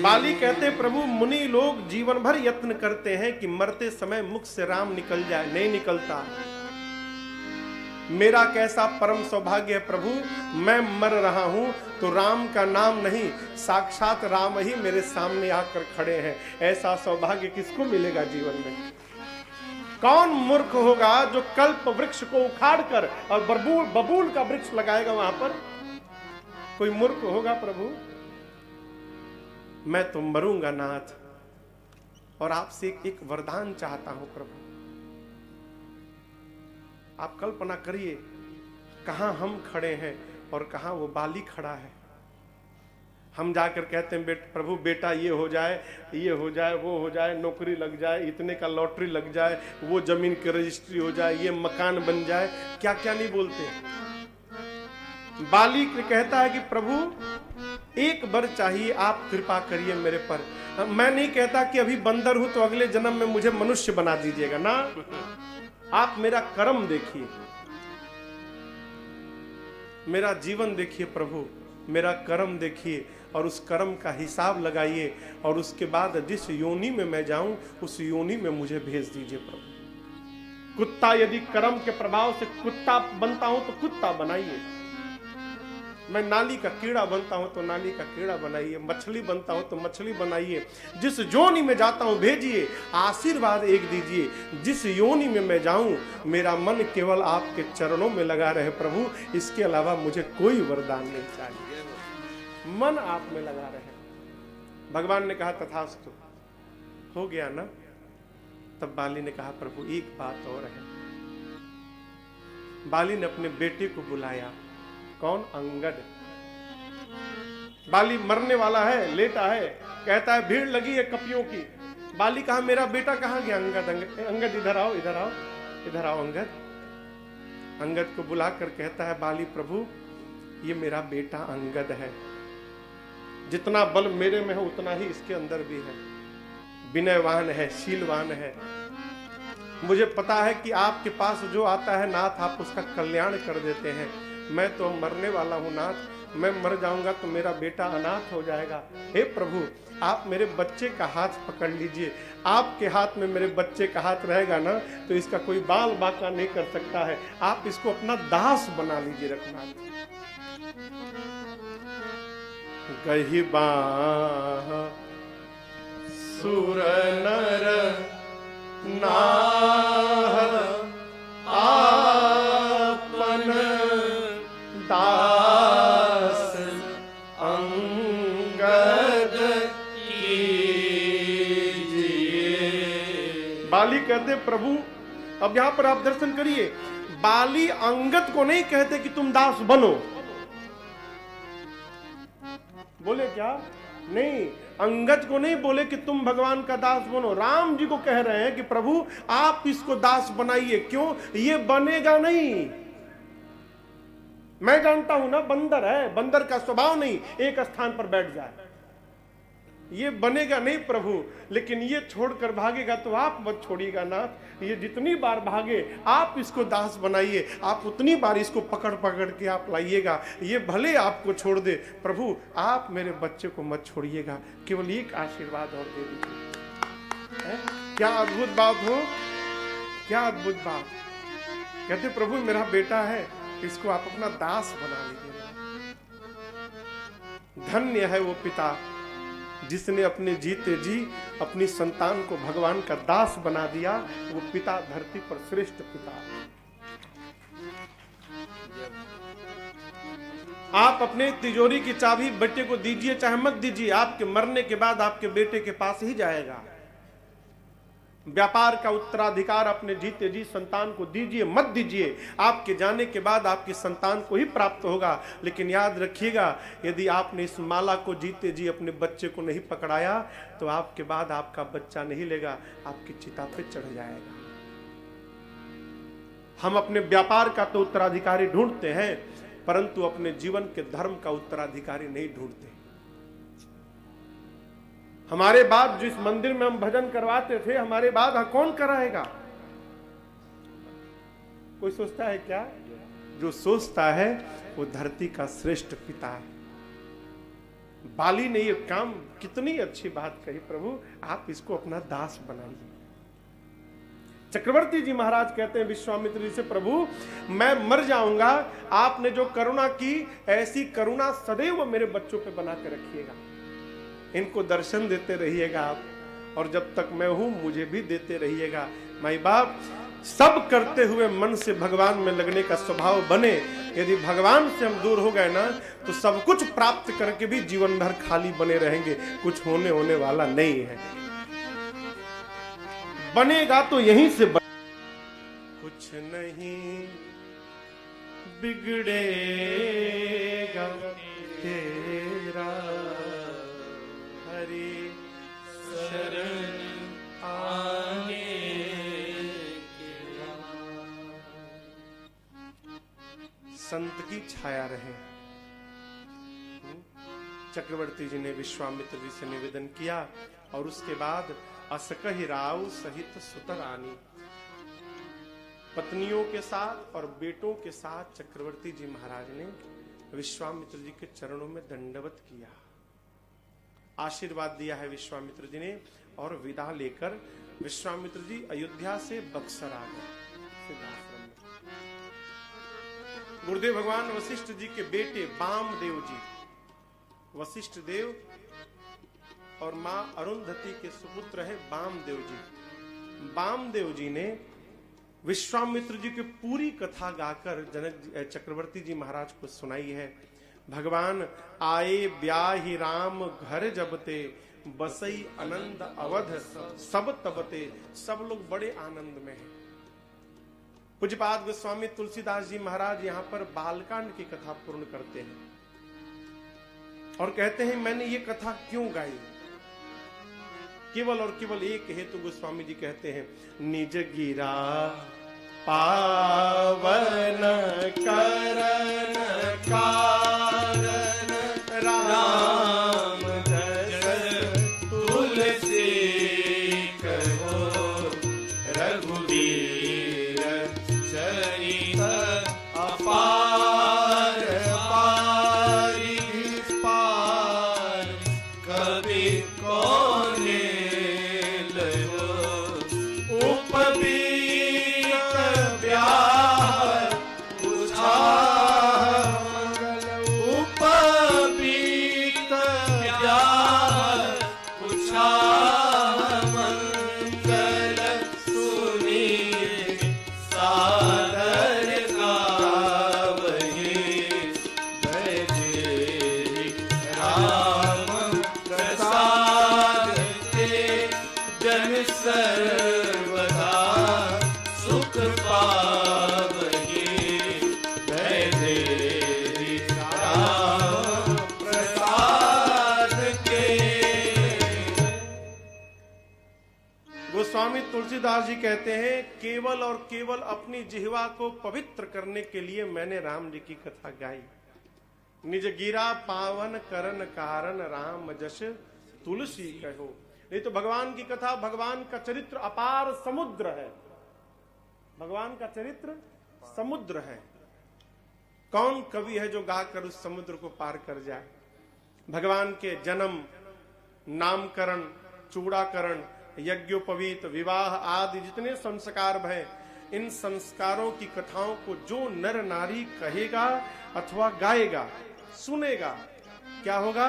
बाली कहते, प्रभु मुनि लोग जीवन भर यत्न करते हैं कि मरते समय मुख से राम निकल जाए, नहीं निकलता। मेरा कैसा परम सौभाग्य है प्रभु, मैं मर रहा हूं तो राम का नाम नहीं, साक्षात राम ही मेरे सामने आकर खड़े हैं। ऐसा सौभाग्य किसको मिलेगा जीवन में? कौन मूर्ख होगा जो कल्प वृक्ष को उखाड़कर और बबूल का वृक्ष लगाएगा वहां पर? कोई मूर्ख होगा प्रभु? मैं तो मरूंगा नाथ, और आपसे एक वरदान चाहता हूं प्रभु। आप कल्पना करिए, कहां हम खड़े हैं और कहां वो बाली खड़ा है। हम जाकर कहते हैं प्रभु बेटा ये हो जाए, ये हो जाए, वो हो जाए, नौकरी लग जाए, इतने का लॉटरी लग जाए, वो जमीन की रजिस्ट्री हो जाए, ये मकान बन जाए, क्या क्या नहीं बोलते। बाली कहता है कि प्रभु एक बार चाहिए, आप कृपा करिए मेरे पर। मैं नहीं कहता कि अभी बंदर हूं तो अगले जन्म में मुझे मनुष्य बना दीजिएगा ना, आप मेरा कर्म देखिए, मेरा जीवन देखिए प्रभु, मेरा कर्म देखिए और उस कर्म का हिसाब लगाइए, और उसके बाद जिस योनि में मैं जाऊं उस योनि में मुझे भेज दीजिए प्रभु। कुत्ता यदि कर्म के प्रभाव से कुत्ता बनता हूं तो कुत्ता बनाइए, मैं नाली का कीड़ा बनता हूं तो नाली का कीड़ा बनाइए, मछली बनता हूं तो मछली बनाइए, जिस योनि में जाता हूं भेजिए, आशीर्वाद एक दीजिए। जिस योनि में मैं जाऊं मेरा मन केवल आपके चरणों में लगा रहे प्रभु, इसके अलावा मुझे कोई वरदान नहीं चाहिए, मन आप में लगा रहे। भगवान ने कहा तथास्तु, हो गया ना? तब बाली ने कहा प्रभु एक बात और है। बाली ने अपने बेटे को बुलाया। कौन? अंगद। बाली मरने वाला है, लेटा है, कहता है भीड़ लगी है कपियों की। बाली कहा मेरा बेटा कहां गया? अंगद, अंगद इधर आओ, इधर आओ, इधर आओ अंगद। अंगद को बुलाकर कहता है बाली प्रभु ये मेरा बेटा अंगद है, जितना बल मेरे में है उतना ही इसके अंदर भी है, विनयवान है, शीलवान है। मुझे पता है कि आपके पास जो आता है नाथ आप उसका कल्याण कर देते हैं। मैं तो मरने वाला हूं नाथ, मैं मर जाऊंगा तो मेरा बेटा अनाथ हो जाएगा। हे प्रभु आप मेरे बच्चे का हाथ पकड़ लीजिए, आपके हाथ में मेरे बच्चे का हाथ रहेगा ना तो इसका कोई बाल बांका नहीं कर सकता है, आप इसको अपना दास बना लीजिए रघुनाथ। गही बाह सुर नर नाह आपन दास अंगद कीजिए। बाली कहते प्रभु, अब यहां पर आप दर्शन करिए, बाली अंगद को नहीं कहते कि तुम दास बनो। बोले क्या? नहीं, अंगद को नहीं बोले कि तुम भगवान का दास बनो। राम जी को कह रहे हैं कि प्रभु आप इसको दास बनाइए। क्यों? ये बनेगा नहीं। मैं जानता हूं ना, बंदर है, बंदर का स्वभाव नहीं एक स्थान पर बैठ जाए। ये बनेगा नहीं प्रभु, लेकिन ये छोड़कर भागेगा तो आप मत छोड़िएगा ना। ये जितनी बार भागे आप इसको दास बनाइए, आप उतनी बार इसको पकड़ पकड़ के आप लाइएगा। ये भले आपको छोड़ दे, प्रभु आप मेरे बच्चे को मत छोड़िएगा, केवल एक आशीर्वाद और दे दीजिए। क्या अद्भुत बात हो, क्या अद्भुत बात। कहते प्रभु मेरा बेटा है, इसको आप अपना दास बना लीजिए। धन्य है वो पिता जिसने अपने जीते जी अपनी संतान को भगवान का दास बना दिया। वो पिता धरती पर श्रेष्ठ पिता। आप अपने तिजोरी की चाबी बेटे को दीजिए चाहे मत दीजिए, आपके मरने के बाद आपके बेटे के पास ही जाएगा। व्यापार का उत्तराधिकार अपने जीते जी संतान को दीजिए मत दीजिए, आपके जाने के बाद आपकी संतान को ही प्राप्त होगा। लेकिन याद रखिएगा, यदि आपने इस माला को जीते जी अपने बच्चे को नहीं पकड़ाया तो आपके बाद आपका बच्चा नहीं लेगा, आपकी चिता पे चढ़ जाएगा। हम अपने व्यापार का तो उत्तराधिकारी ढूंढते हैं, परंतु अपने जीवन के धर्म का उत्तराधिकारी नहीं ढूंढते। हमारे बाद जिस मंदिर में हम भजन करवाते थे, हमारे बाद कौन कराएगा? कोई सोचता है क्या? जो सोचता है वो धरती का श्रेष्ठ पिता है। बाली ने ये काम, कितनी अच्छी बात कही प्रभु, आप इसको अपना दास बनाइए। चक्रवर्ती जी महाराज कहते हैं विश्वामित्र जी से, प्रभु मैं मर जाऊंगा, आपने जो करुणा की ऐसी करुणा सदैव मेरे बच्चों पे बना के रखिएगा। इनको दर्शन देते रहिएगा आप, और जब तक मैं हूं मुझे भी देते रहिएगा। माई बाप सब करते हुए मन से भगवान में लगने का स्वभाव बने। यदि भगवान से हम दूर हो गए ना तो सब कुछ प्राप्त करके भी जीवन भर खाली बने रहेंगे, कुछ होने वाला नहीं है। बनेगा तो यहीं से कुछ नहीं बिगड़ेगा तेरा, हरि शरण आने के संत की छाया रहे। चक्रवर्ती जी ने विश्वामित्र जी से निवेदन किया और उसके बाद असकहि राव सहित सुतरानी, पत्नियों के साथ और बेटों के साथ चक्रवर्ती जी महाराज ने विश्वामित्र जी के चरणों में दंडवत किया, आशीर्वाद दिया है विश्वामित्र जी ने। और विदा लेकर विश्वामित्र जी अयोध्या से बक्सर आ गए सिद्धाश्रम में। गुरुदेव भगवान वशिष्ठ जी के बेटे बामदेव जी, वशिष्ठ देव और मां अरुंधति के सुपुत्र है बामदेव जी। बामदेव जी ने विश्वामित्र जी की पूरी कथा गाकर जनक चक्रवर्ती जी महाराज को सुनाई है। भगवान आए ब्याहि राम घर जबते, बसई आनंद अवध सब तबते। सब लोग बड़े आनंद में हैं। पूज्यपाद गोस्वामी तुलसीदास जी महाराज यहाँ पर बालकांड की कथा पूर्ण करते हैं और कहते हैं मैंने ये कथा क्यों गाई। केवल और केवल एक हेतु गोस्वामी जी कहते हैं, निज गिरा पावन करन कारण राम जस तुलसी कहो, रघुवीर चरित अपार पारी पार, कवि कोने लगो उपबीत ब्याह उछा, उपबीत गोस्वामी तुलसीदास जी कहते हैं, केवल और केवल अपनी जिह्वा को पवित्र करने के लिए मैंने राम जी की कथा गाई। निज गिरा पावन करन कारण राम जस तुलसी कहो। नहीं तो भगवान की कथा, भगवान का चरित्र अपार समुद्र है। भगवान का चरित्र समुद्र है। कौन कवि है जो गाकर उस समुद्र को पार कर जाए। भगवान के जन्म, नामकरण, चूड़ाकरण, यज्ञोपवीत, विवाह आदि जितने संस्कार हैं, इन संस्कारों की कथाओं को जो नर नारी कहेगा अथवा गाएगा, सुनेगा, क्या होगा?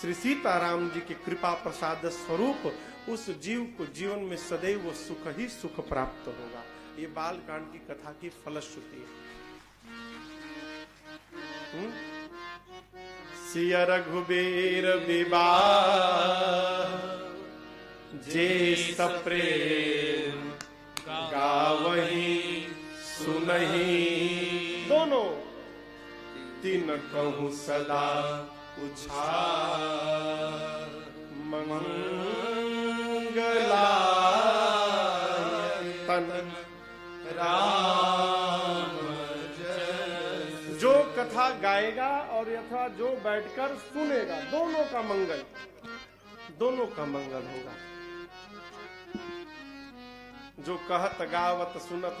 श्री सीताराम जी की कृपा प्रसाद स्वरूप उस जीव को जीवन में सदैव वो सुख ही सुख प्राप्त होगा। ये बालकांड की कथा की फलश्रुति है। सिया रघुबीर विवाह जे सप्रेम गावही सुनही, दोनों तीन कहूँ सदा उछाल मंगलायतन राम जय। जो कथा गाएगा और यथा जो बैठकर सुनेगा, दोनों का मंगल, दोनों का मंगल होगा। जो कहत गावत सुनत,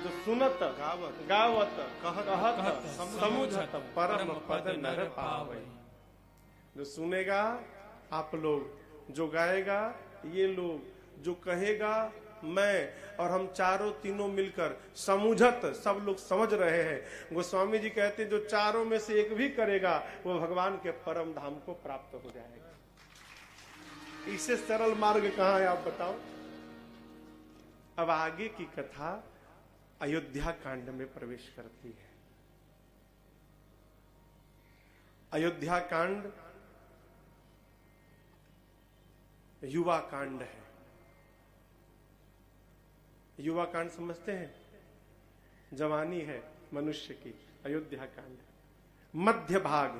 जो सुनत गावत कहत समुझत परम पद नर पावै। जो सुनेगा आप लोग, जो गाएगा ये लोग, जो कहेगा मैं, और हम चारों तीनों मिलकर समुझत, सब लोग समझ रहे हैं। गोस्वामी जी कहते जो चारों में से एक भी करेगा वो भगवान के परम धाम को प्राप्त हो जाएगा। इससे सरल मार्ग कहाँ है आप बताओ। अब आगे की कथा अयोध्या कांड में प्रवेश करती है। अयोध्या कांड युवा कांड है। युवा कांड समझते हैं? जवानी है मनुष्य की। अयोध्या कांड मध्य भाग।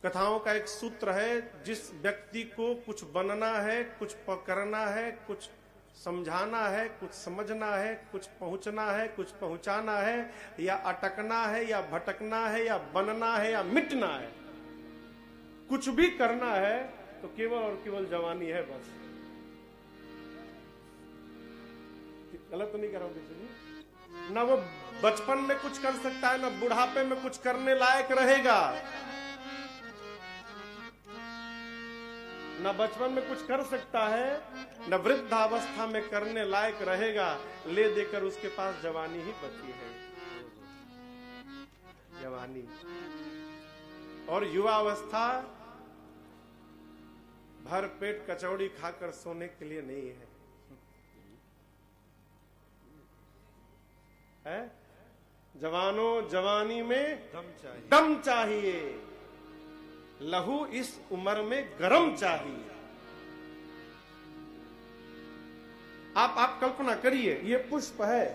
कथाओं का एक सूत्र है, जिस व्यक्ति को कुछ बनना है, कुछ करना है, कुछ समझाना है, कुछ समझना है, कुछ पहुंचना है, कुछ पहुंचाना है, या अटकना है, या भटकना है, या बनना है, या मिटना है, कुछ भी करना है तो केवल और केवल जवानी है बस। गलत तो नहीं कर रहा हूं किसी? ना वो बचपन में कुछ कर सकता है, ना बुढ़ापे में कुछ करने लायक रहेगा। न बचपन में कुछ कर सकता है, न वृद्धावस्था में करने लायक रहेगा। ले देकर उसके पास जवानी ही बची है, जवानी। और युवावस्था भर पेट कचौड़ी खाकर सोने के लिए नहीं है, है? जवानों जवानी में दम चाहिए, लहू इस उम्र में गरम चाहिए। आप कल्पना करिए, ये पुष्प है।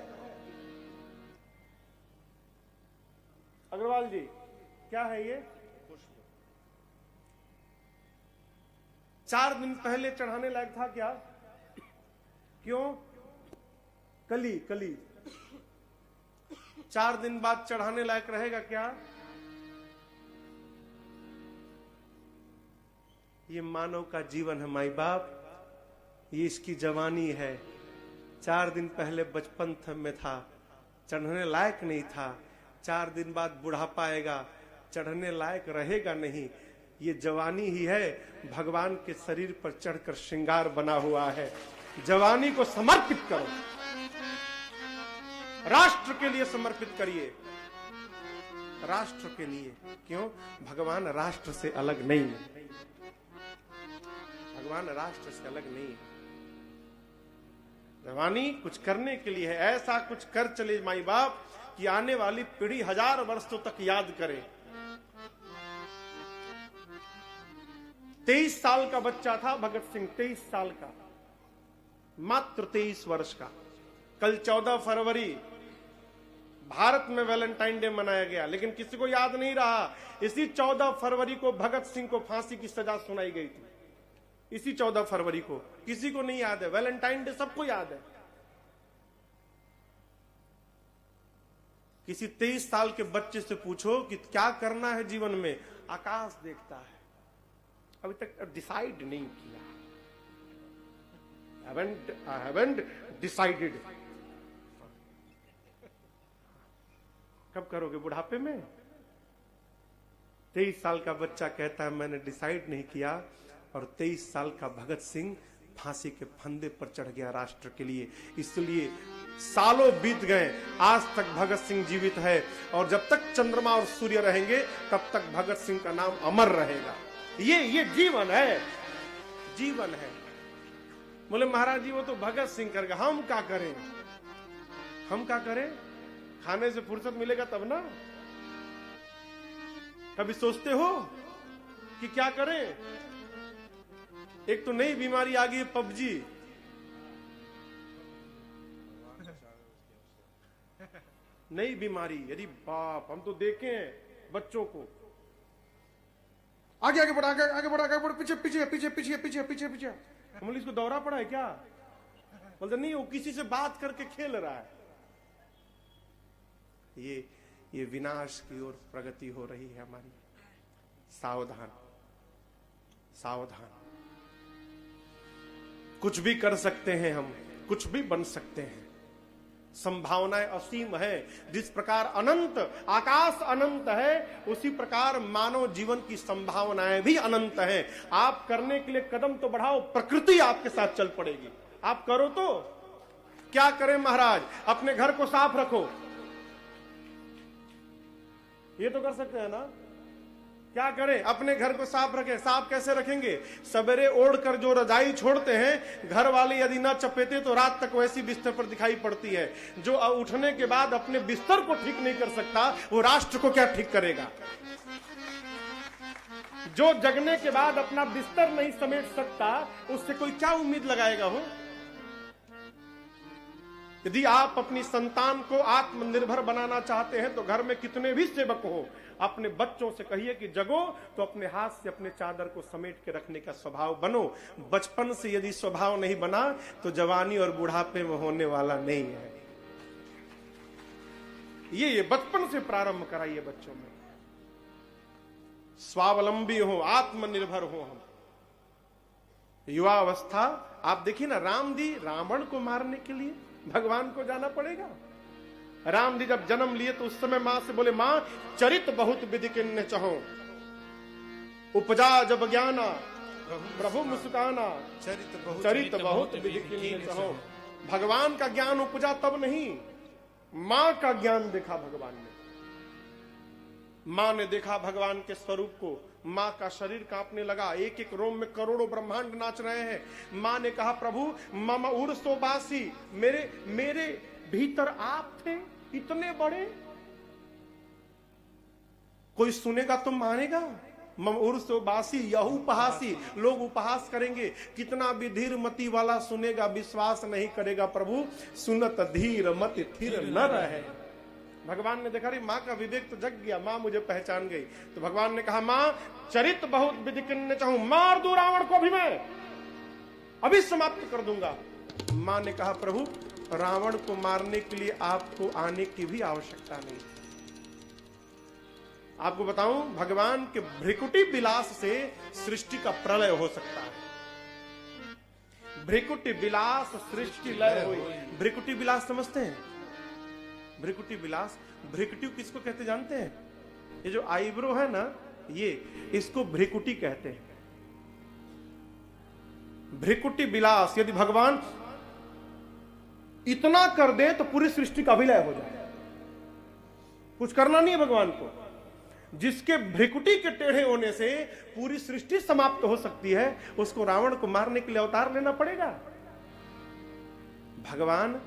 अग्रवाल जी, क्या है ये पुष्प? 4 दिन पहले चढ़ाने लायक था क्या? क्यों? कली 4 दिन बाद चढ़ाने लायक रहेगा क्या? ये मानव का जीवन है माई बाप, ये इसकी जवानी है। 4 दिन पहले बचपन में था, चढ़ने लायक नहीं था। 4 दिन बाद बुढ़ापा आएगा, चढ़ने लायक रहेगा नहीं। ये जवानी ही है, भगवान के शरीर पर चढ़कर श्रृंगार बना हुआ है। जवानी को समर्पित करो, राष्ट्र के लिए समर्पित करिए, राष्ट्र के लिए। क्यों? भगवान राष्ट्र से अलग नहीं है, भगवान राष्ट्र से अलग नहीं है। जवानी कुछ करने के लिए है, ऐसा कुछ कर चले माई बाप कि आने वाली पीढ़ी 1000 वर्षों तक याद करे। 23 साल का बच्चा था भगत सिंह, 23 साल का, मात्र 23 वर्ष का। कल 14 फरवरी भारत में वैलेंटाइन डे मनाया गया, लेकिन किसी को याद नहीं रहा इसी 14 फरवरी को भगत सिंह को फांसी की सजा सुनाई गई थी। इसी 14 फरवरी को। किसी को नहीं याद है? वैलेंटाइन डे सबको याद है। किसी 23 साल के बच्चे से पूछो कि क्या करना है जीवन में, आकाश देखता है, अभी तक डिसाइड नहीं किया। I haven't decided। कब करोगे? बुढ़ापे में। 23 साल का बच्चा कहता है मैंने डिसाइड नहीं किया, और 23 साल का भगत सिंह फांसी के फंदे पर चढ़ गया राष्ट्र के लिए। इसलिए सालों बीत गए, आज तक भगत सिंह जीवित है, और जब तक चंद्रमा और सूर्य रहेंगे तब तक भगत सिंह का नाम अमर रहेगा। ये जीवन है, जीवन है। बोले महाराज जी वो तो भगत सिंह कर गया, हम क्या करें? हम क्या करें? खाने से फुर्सत मिलेगा तब ना। कभी सोचते हो कि क्या करें? एक तो नई बीमारी आ गई है, पबजी। नई बीमारी, यदि बाप, हम तो देखें बच्चों को आगे आगे बढ़ा, आगे बढ़ा, आगे बढ़, पीछे पीछे पीछे पीछे पीछे पीछे पीछे। हम इसको दौरा पड़ा है क्या? बोलते नहीं, वो किसी से बात करके खेल रहा है। ये विनाश की ओर प्रगति हो रही है हमारी। सावधान, सावधान। कुछ भी कर सकते हैं हम, कुछ भी बन सकते हैं। संभावनाएं असीम है। जिस प्रकार अनंत आकाश अनंत है, उसी प्रकार मानव जीवन की संभावनाएं भी अनंत हैं। आप करने के लिए कदम तो बढ़ाओ, प्रकृति आपके साथ चल पड़ेगी। आप करो तो क्या करें महाराज? अपने घर को साफ रखो, ये तो कर सकते हैं ना। क्या करें? अपने घर को साफ रखें। साफ कैसे रखेंगे? सवेरे ओढ़कर जो रजाई छोड़ते हैं, घर वाले यदि ना चपेटे तो रात तक वैसी बिस्तर पर दिखाई पड़ती है। जो उठने के बाद अपने बिस्तर को ठीक नहीं कर सकता, वो राष्ट्र को क्या ठीक करेगा? जो जगने के बाद अपना बिस्तर नहीं समेट सकता, उससे कोई क्या उम्मीद लगाएगा? हो यदि आप अपनी संतान को आत्मनिर्भर बनाना चाहते हैं तो घर में कितने भी सेवक हो, अपने बच्चों से कहिए कि जगो तो अपने हाथ से अपने चादर को समेट के रखने का स्वभाव बनो। बचपन से यदि स्वभाव नहीं बना तो जवानी और बुढ़ापे में होने वाला नहीं है। ये बचपन से प्रारंभ कराइए बच्चों में। स्वावलंबी हो, आत्मनिर्भर हो हम। युवा अवस्था, आप देखिए ना, राम जी रावण को मारने के लिए भगवान को जाना पड़ेगा। राम जी जब जन्म लिए तो उस समय मां से बोले, मां चरित बहुत विधि किन्ने चाहो, उपजा जब ज्ञाना प्रभु मुस्काना, चरित बहुत विधि किन्ने चाहो। भगवान का ज्ञान उपजा तब नहीं, मां का ज्ञान देखा भगवान ने। मां ने देखा भगवान के स्वरूप को, मां का शरीर कांपने लगा, एक एक रोम में करोड़ों ब्रह्मांड नाच रहे हैं। मां ने कहा, प्रभु मम उर्सोबासी, मेरे भीतर आप थे इतने बड़े, कोई सुनेगा तो मानेगा? मम उर्सोबासी यह उपहासी, लोग उपहास करेंगे। कितना भी धीर मति वाला सुनेगा, विश्वास नहीं करेगा। प्रभु सुनत धीर मति थिर न रहे। भगवान ने देखा, मां का विवेक तो जग गया, मां मुझे पहचान गई। तो भगवान ने कहा, मां चरित बहुत विधि किन्ने चाहूं, मार दूं रावण को भी, मैं अभी समाप्त कर दूंगा। मां ने कहा, प्रभु रावण को मारने के लिए आपको आने की भी आवश्यकता नहीं। आपको बताऊं, भगवान के भ्रिकुटी विलास से सृष्टि का प्रलय हो सकता है। भ्रिकुटी विलास सृष्टि लय हुई। भ्रिकुटी विलास समझते हैं? भ्रिकुटी विलास, भ्रिकुटी किसको कहते जानते हैं? ये जो आईब्रो है ना, ये इसको भ्रिकुटी कहते हैं। भ्रिकुटी विलास, यदि भगवान इतना कर दे तो पूरी सृष्टि का विलय हो जाए। कुछ करना नहीं है भगवान को। जिसके भ्रिकुटी के टेढ़े होने से पूरी सृष्टि समाप्त हो सकती है, उसको रावण को मारने के लिए अवतार लेना पड़ेगा। भगवान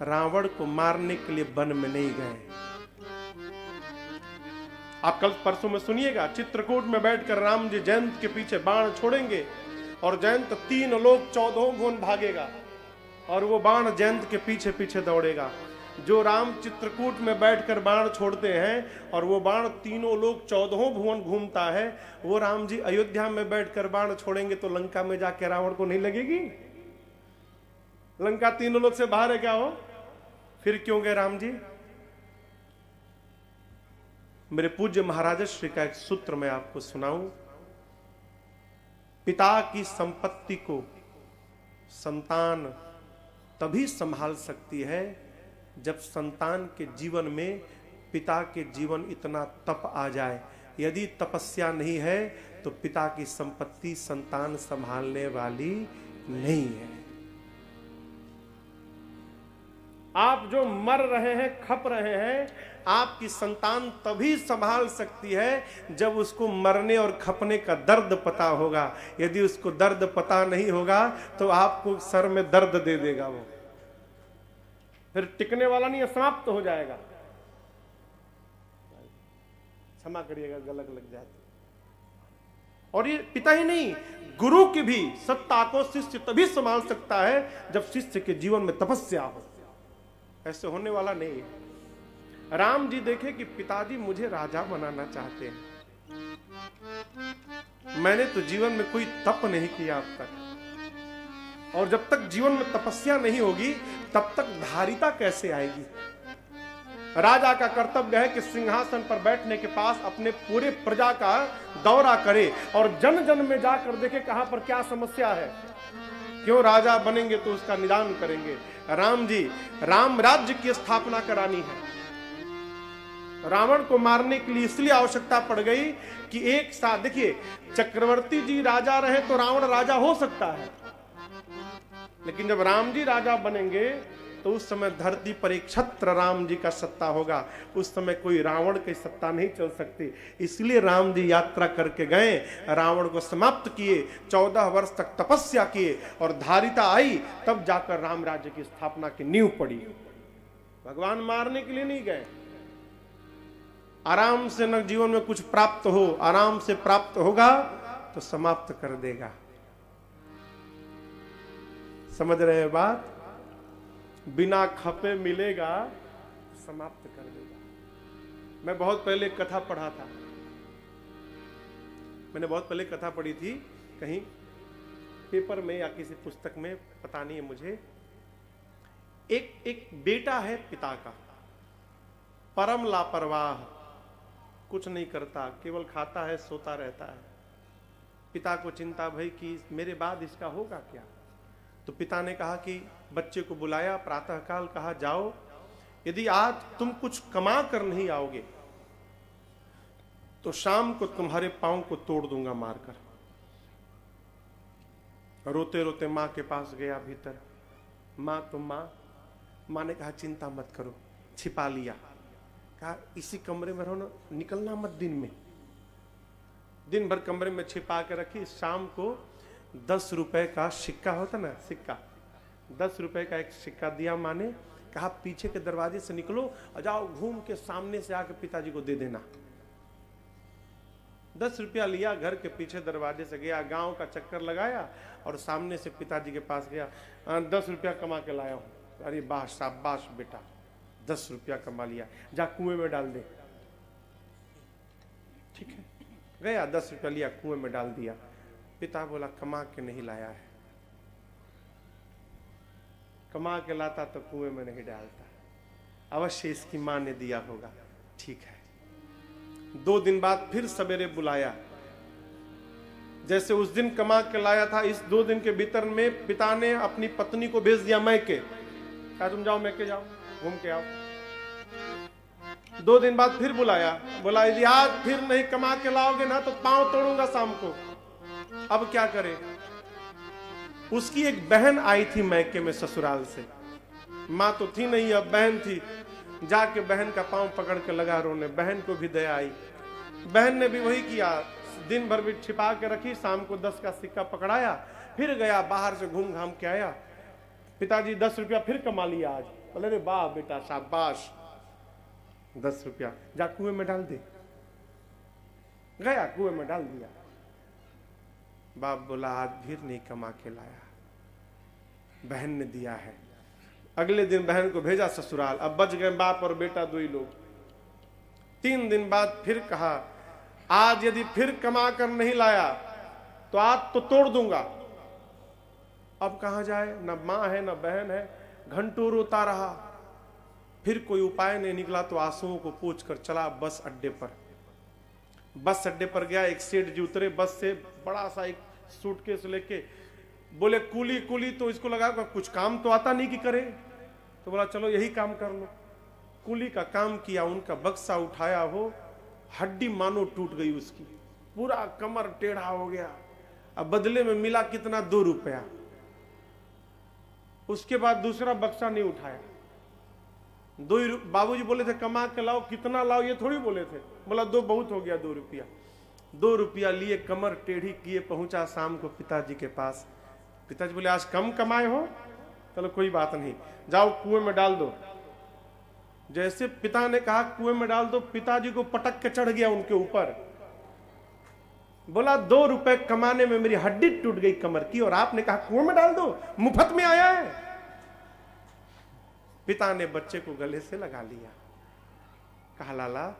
रावण को मारने के लिए वन में नहीं गए। आप कल परसों में सुनिएगा, चित्रकूट में बैठकर राम जी जयंत के पीछे बाण छोड़ेंगे और जयंत 3 लोक 14 भुवन भागेगा और वो बाण जयंत के पीछे पीछे दौड़ेगा। जो राम चित्रकूट में बैठकर बाण छोड़ते हैं और वो बाण तीनों लोग 14 भुवन घूमता है, वो राम जी अयोध्या में बैठकर बाण छोड़ेंगे तो लंका में जाके रावण को नहीं लगेगी? लंका तीनों लोग से बाहर है क्या हो? फिर क्यों गए राम जी? मेरे पूज्य महाराज श्री का एक सूत्र मैं आपको सुनाऊं। पिता की संपत्ति को संतान तभी संभाल सकती है जब संतान के जीवन में पिता के जीवन इतना तप आ जाए। यदि तपस्या नहीं है तो पिता की संपत्ति संतान संभालने वाली नहीं है। आप जो मर रहे हैं, खप रहे हैं, आपकी संतान तभी संभाल सकती है जब उसको मरने और खपने का दर्द पता होगा। यदि उसको दर्द पता नहीं होगा तो आपको सर में दर्द दे देगा, वो फिर टिकने वाला नहीं है, समाप्त हो जाएगा। क्षमा करिएगा, गलत लग जाती। और ये पिता ही नहीं, गुरु की भी सत्ता को शिष्य तभी संभाल सकता है जब शिष्य के जीवन में तपस्या हो। ऐसे होने वाला नहीं है। राम जी देखे कि पिताजी मुझे राजा बनाना चाहते हैं, मैंने तो जीवन में कोई तप नहीं किया अब तक, और जब तक जीवन में तपस्या नहीं होगी तब तक धारिता कैसे आएगी? राजा का कर्तव्य है कि सिंहासन पर बैठने के पास अपने पूरे प्रजा का दौरा करे और जन जन में जाकर देखे कहां पर क्या समस्या है, क्यों राजा बनेंगे तो उसका निदान करेंगे। राम जी, राम राज्य की स्थापना करानी है। रावण को मारने के लिए इसलिए आवश्यकता पड़ गई कि एक साथ देखिए, चक्रवर्ती जी राजा रहे तो रावण राजा हो सकता है, लेकिन जब राम जी राजा बनेंगे तो उस समय धरती पर एक छत्र राम जी का सत्ता होगा। उस समय कोई रावण की सत्ता नहीं चल सकती। इसलिए राम जी यात्रा करके गए, रावण को समाप्त किए, 14 वर्ष तक तपस्या किए और धारिता आई, तब जाकर राम राज्य की स्थापना की नींव पड़ी। भगवान मारने के लिए नहीं गए। आराम से न जीवन में कुछ प्राप्त हो, आराम से प्राप्त होगा तो समाप्त कर देगा। समझ रहे हैं बात? बिना खपे मिलेगा, समाप्त कर देगा। मैं बहुत पहले कथा पढ़ा था, मैंने बहुत पहले कथा पढ़ी थी कहीं पेपर में या किसी पुस्तक में, पता नहीं है मुझे। एक बेटा है पिता का, परम लापरवाह, कुछ नहीं करता, केवल खाता है, सोता रहता है। पिता को चिंता भाई कि मेरे बाद इसका होगा क्या। तो पिता ने कहा कि बच्चे को बुलाया, प्रातःकाल कहा जाओ, यदि आज तुम कुछ कमा कर नहीं आओगे तो शाम को तुम्हारे पांव को तोड़ दूंगा मारकर। रोते रोते मां के पास गया भीतर, मां तो मां ने कहा चिंता मत करो, छिपा लिया। कहा इसी कमरे में रहो ना, निकलना मत दिन में। दिन भर कमरे में छिपा के रखी। शाम को 10 रुपए का सिक्का होता ना, सिक्का, 10 रुपए का एक सिक्का दिया मां ने। कहा पीछे के दरवाजे से निकलो और जाओ घूम के सामने से आके पिताजी को दे देना। 10 रुपया लिया, घर के पीछे दरवाजे से गया, गांव का चक्कर लगाया और सामने से पिताजी के पास गया। 10 रुपया कमा के लाया हूं। अरे वाह, शाबाश बेटा, 10 रुपया कमा लिया, जा कुएं में डाल दे। ठीक है, गया 10 रुपया लिया, कुएं में डाल दिया। पिता बोला कमा के नहीं लाया है, कमा के लाता तो कुएं में नहीं डालता, अवश्य इसकी मां ने दिया होगा। ठीक है। 2 दिन बाद फिर सवेरे बुलाया, जैसे उस दिन कमा के लाया था, इस 2 दिन के भीतर में पिता ने अपनी पत्नी को भेज दिया मैके। कहा तुम जाओ मैके, जाओ घूम के आओ। 2 दिन बाद फिर बुलाया, बोला यदि आज फिर नहीं कमा के लाओगे ना तो पांव तोड़ूंगा शाम को। अब क्या करे? उसकी एक बहन आई थी मैके में ससुराल से, मां तो थी नहीं, अब बहन थी। जाके बहन का पांव पकड़ के लगा रोने। बहन को भी दया आई, बहन ने भी वही किया, दिन भर भी छिपा के रखी, शाम को 10 का सिक्का पकड़ाया, फिर गया बाहर से घूम घाम के आया। पिताजी 10 रुपया फिर कमा लिया आज। बोले रे वाह बेटा, शाबाश, 10 रुपया जा कुएं में डाल दे। गया कुएं में डाल दिया। बाप बोला आज फिर नहीं कमा के लाया, बहन ने दिया है। अगले दिन बहन को भेजा ससुराल। अब बच गए बाप और बेटा, दो ही लोग। 3 दिन बाद फिर कहा, आज यदि फिर कमा कर नहीं लाया तो आज तो तोड़ दूंगा। अब कहां जाए, न मां है न बहन है, घंटों रोता रहा। फिर कोई उपाय नहीं निकला तो आंसुओं को पोंछ कर चला बस अड्डे पर। बस अड्डे पर गया, एक सेठ जी उतरे बस से, बड़ा सा एक सूटकेस लेके। बोले कूली कूली, तो इसको लगा कुछ काम तो आता नहीं कि करे, तो बोला चलो यही काम कर लो। कूली का काम किया, उनका बक्सा उठाया, हो हड्डी मानो टूट गई उसकी, पूरा कमर टेढ़ा हो गया। अब बदले में मिला कितना, 2 रुपया। उसके बाद दूसरा बक्सा नहीं उठाया। बाबूजी बोले थे कमा के लाओ, कितना लाओ ये थोड़ी बोले थे। बोला 2 बहुत हो गया, 2 रुपया। 2 रुपया लिए, कमर टेढ़ी किए, पहुंचा शाम को पिताजी के पास। पिताजी बोले आज कम कमाए हो, चलो कोई बात नहीं, जाओ कुएं में डाल दो। जैसे पिता ने कहा कुएं में डाल दो, पिताजी को पटक के चढ़ गया उनके ऊपर। बोला 2 रुपए कमाने में मेरी हड्डी टूट गई कमर की, और आपने कहा कुएं में डाल दो, मुफ्त में आया है। पिता ने बच्चे को गले से लगा लिया, कहा लाला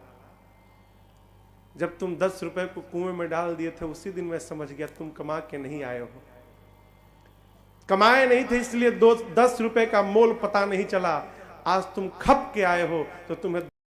जब तुम 10 रुपए को कुएं में डाल दिए थे, उसी दिन मैं समझ गया तुम कमा के नहीं आए हो। कमाए नहीं थे इसलिए 10 रुपए का मोल पता नहीं चला। आज तुम खप के आए हो तो तुम्हें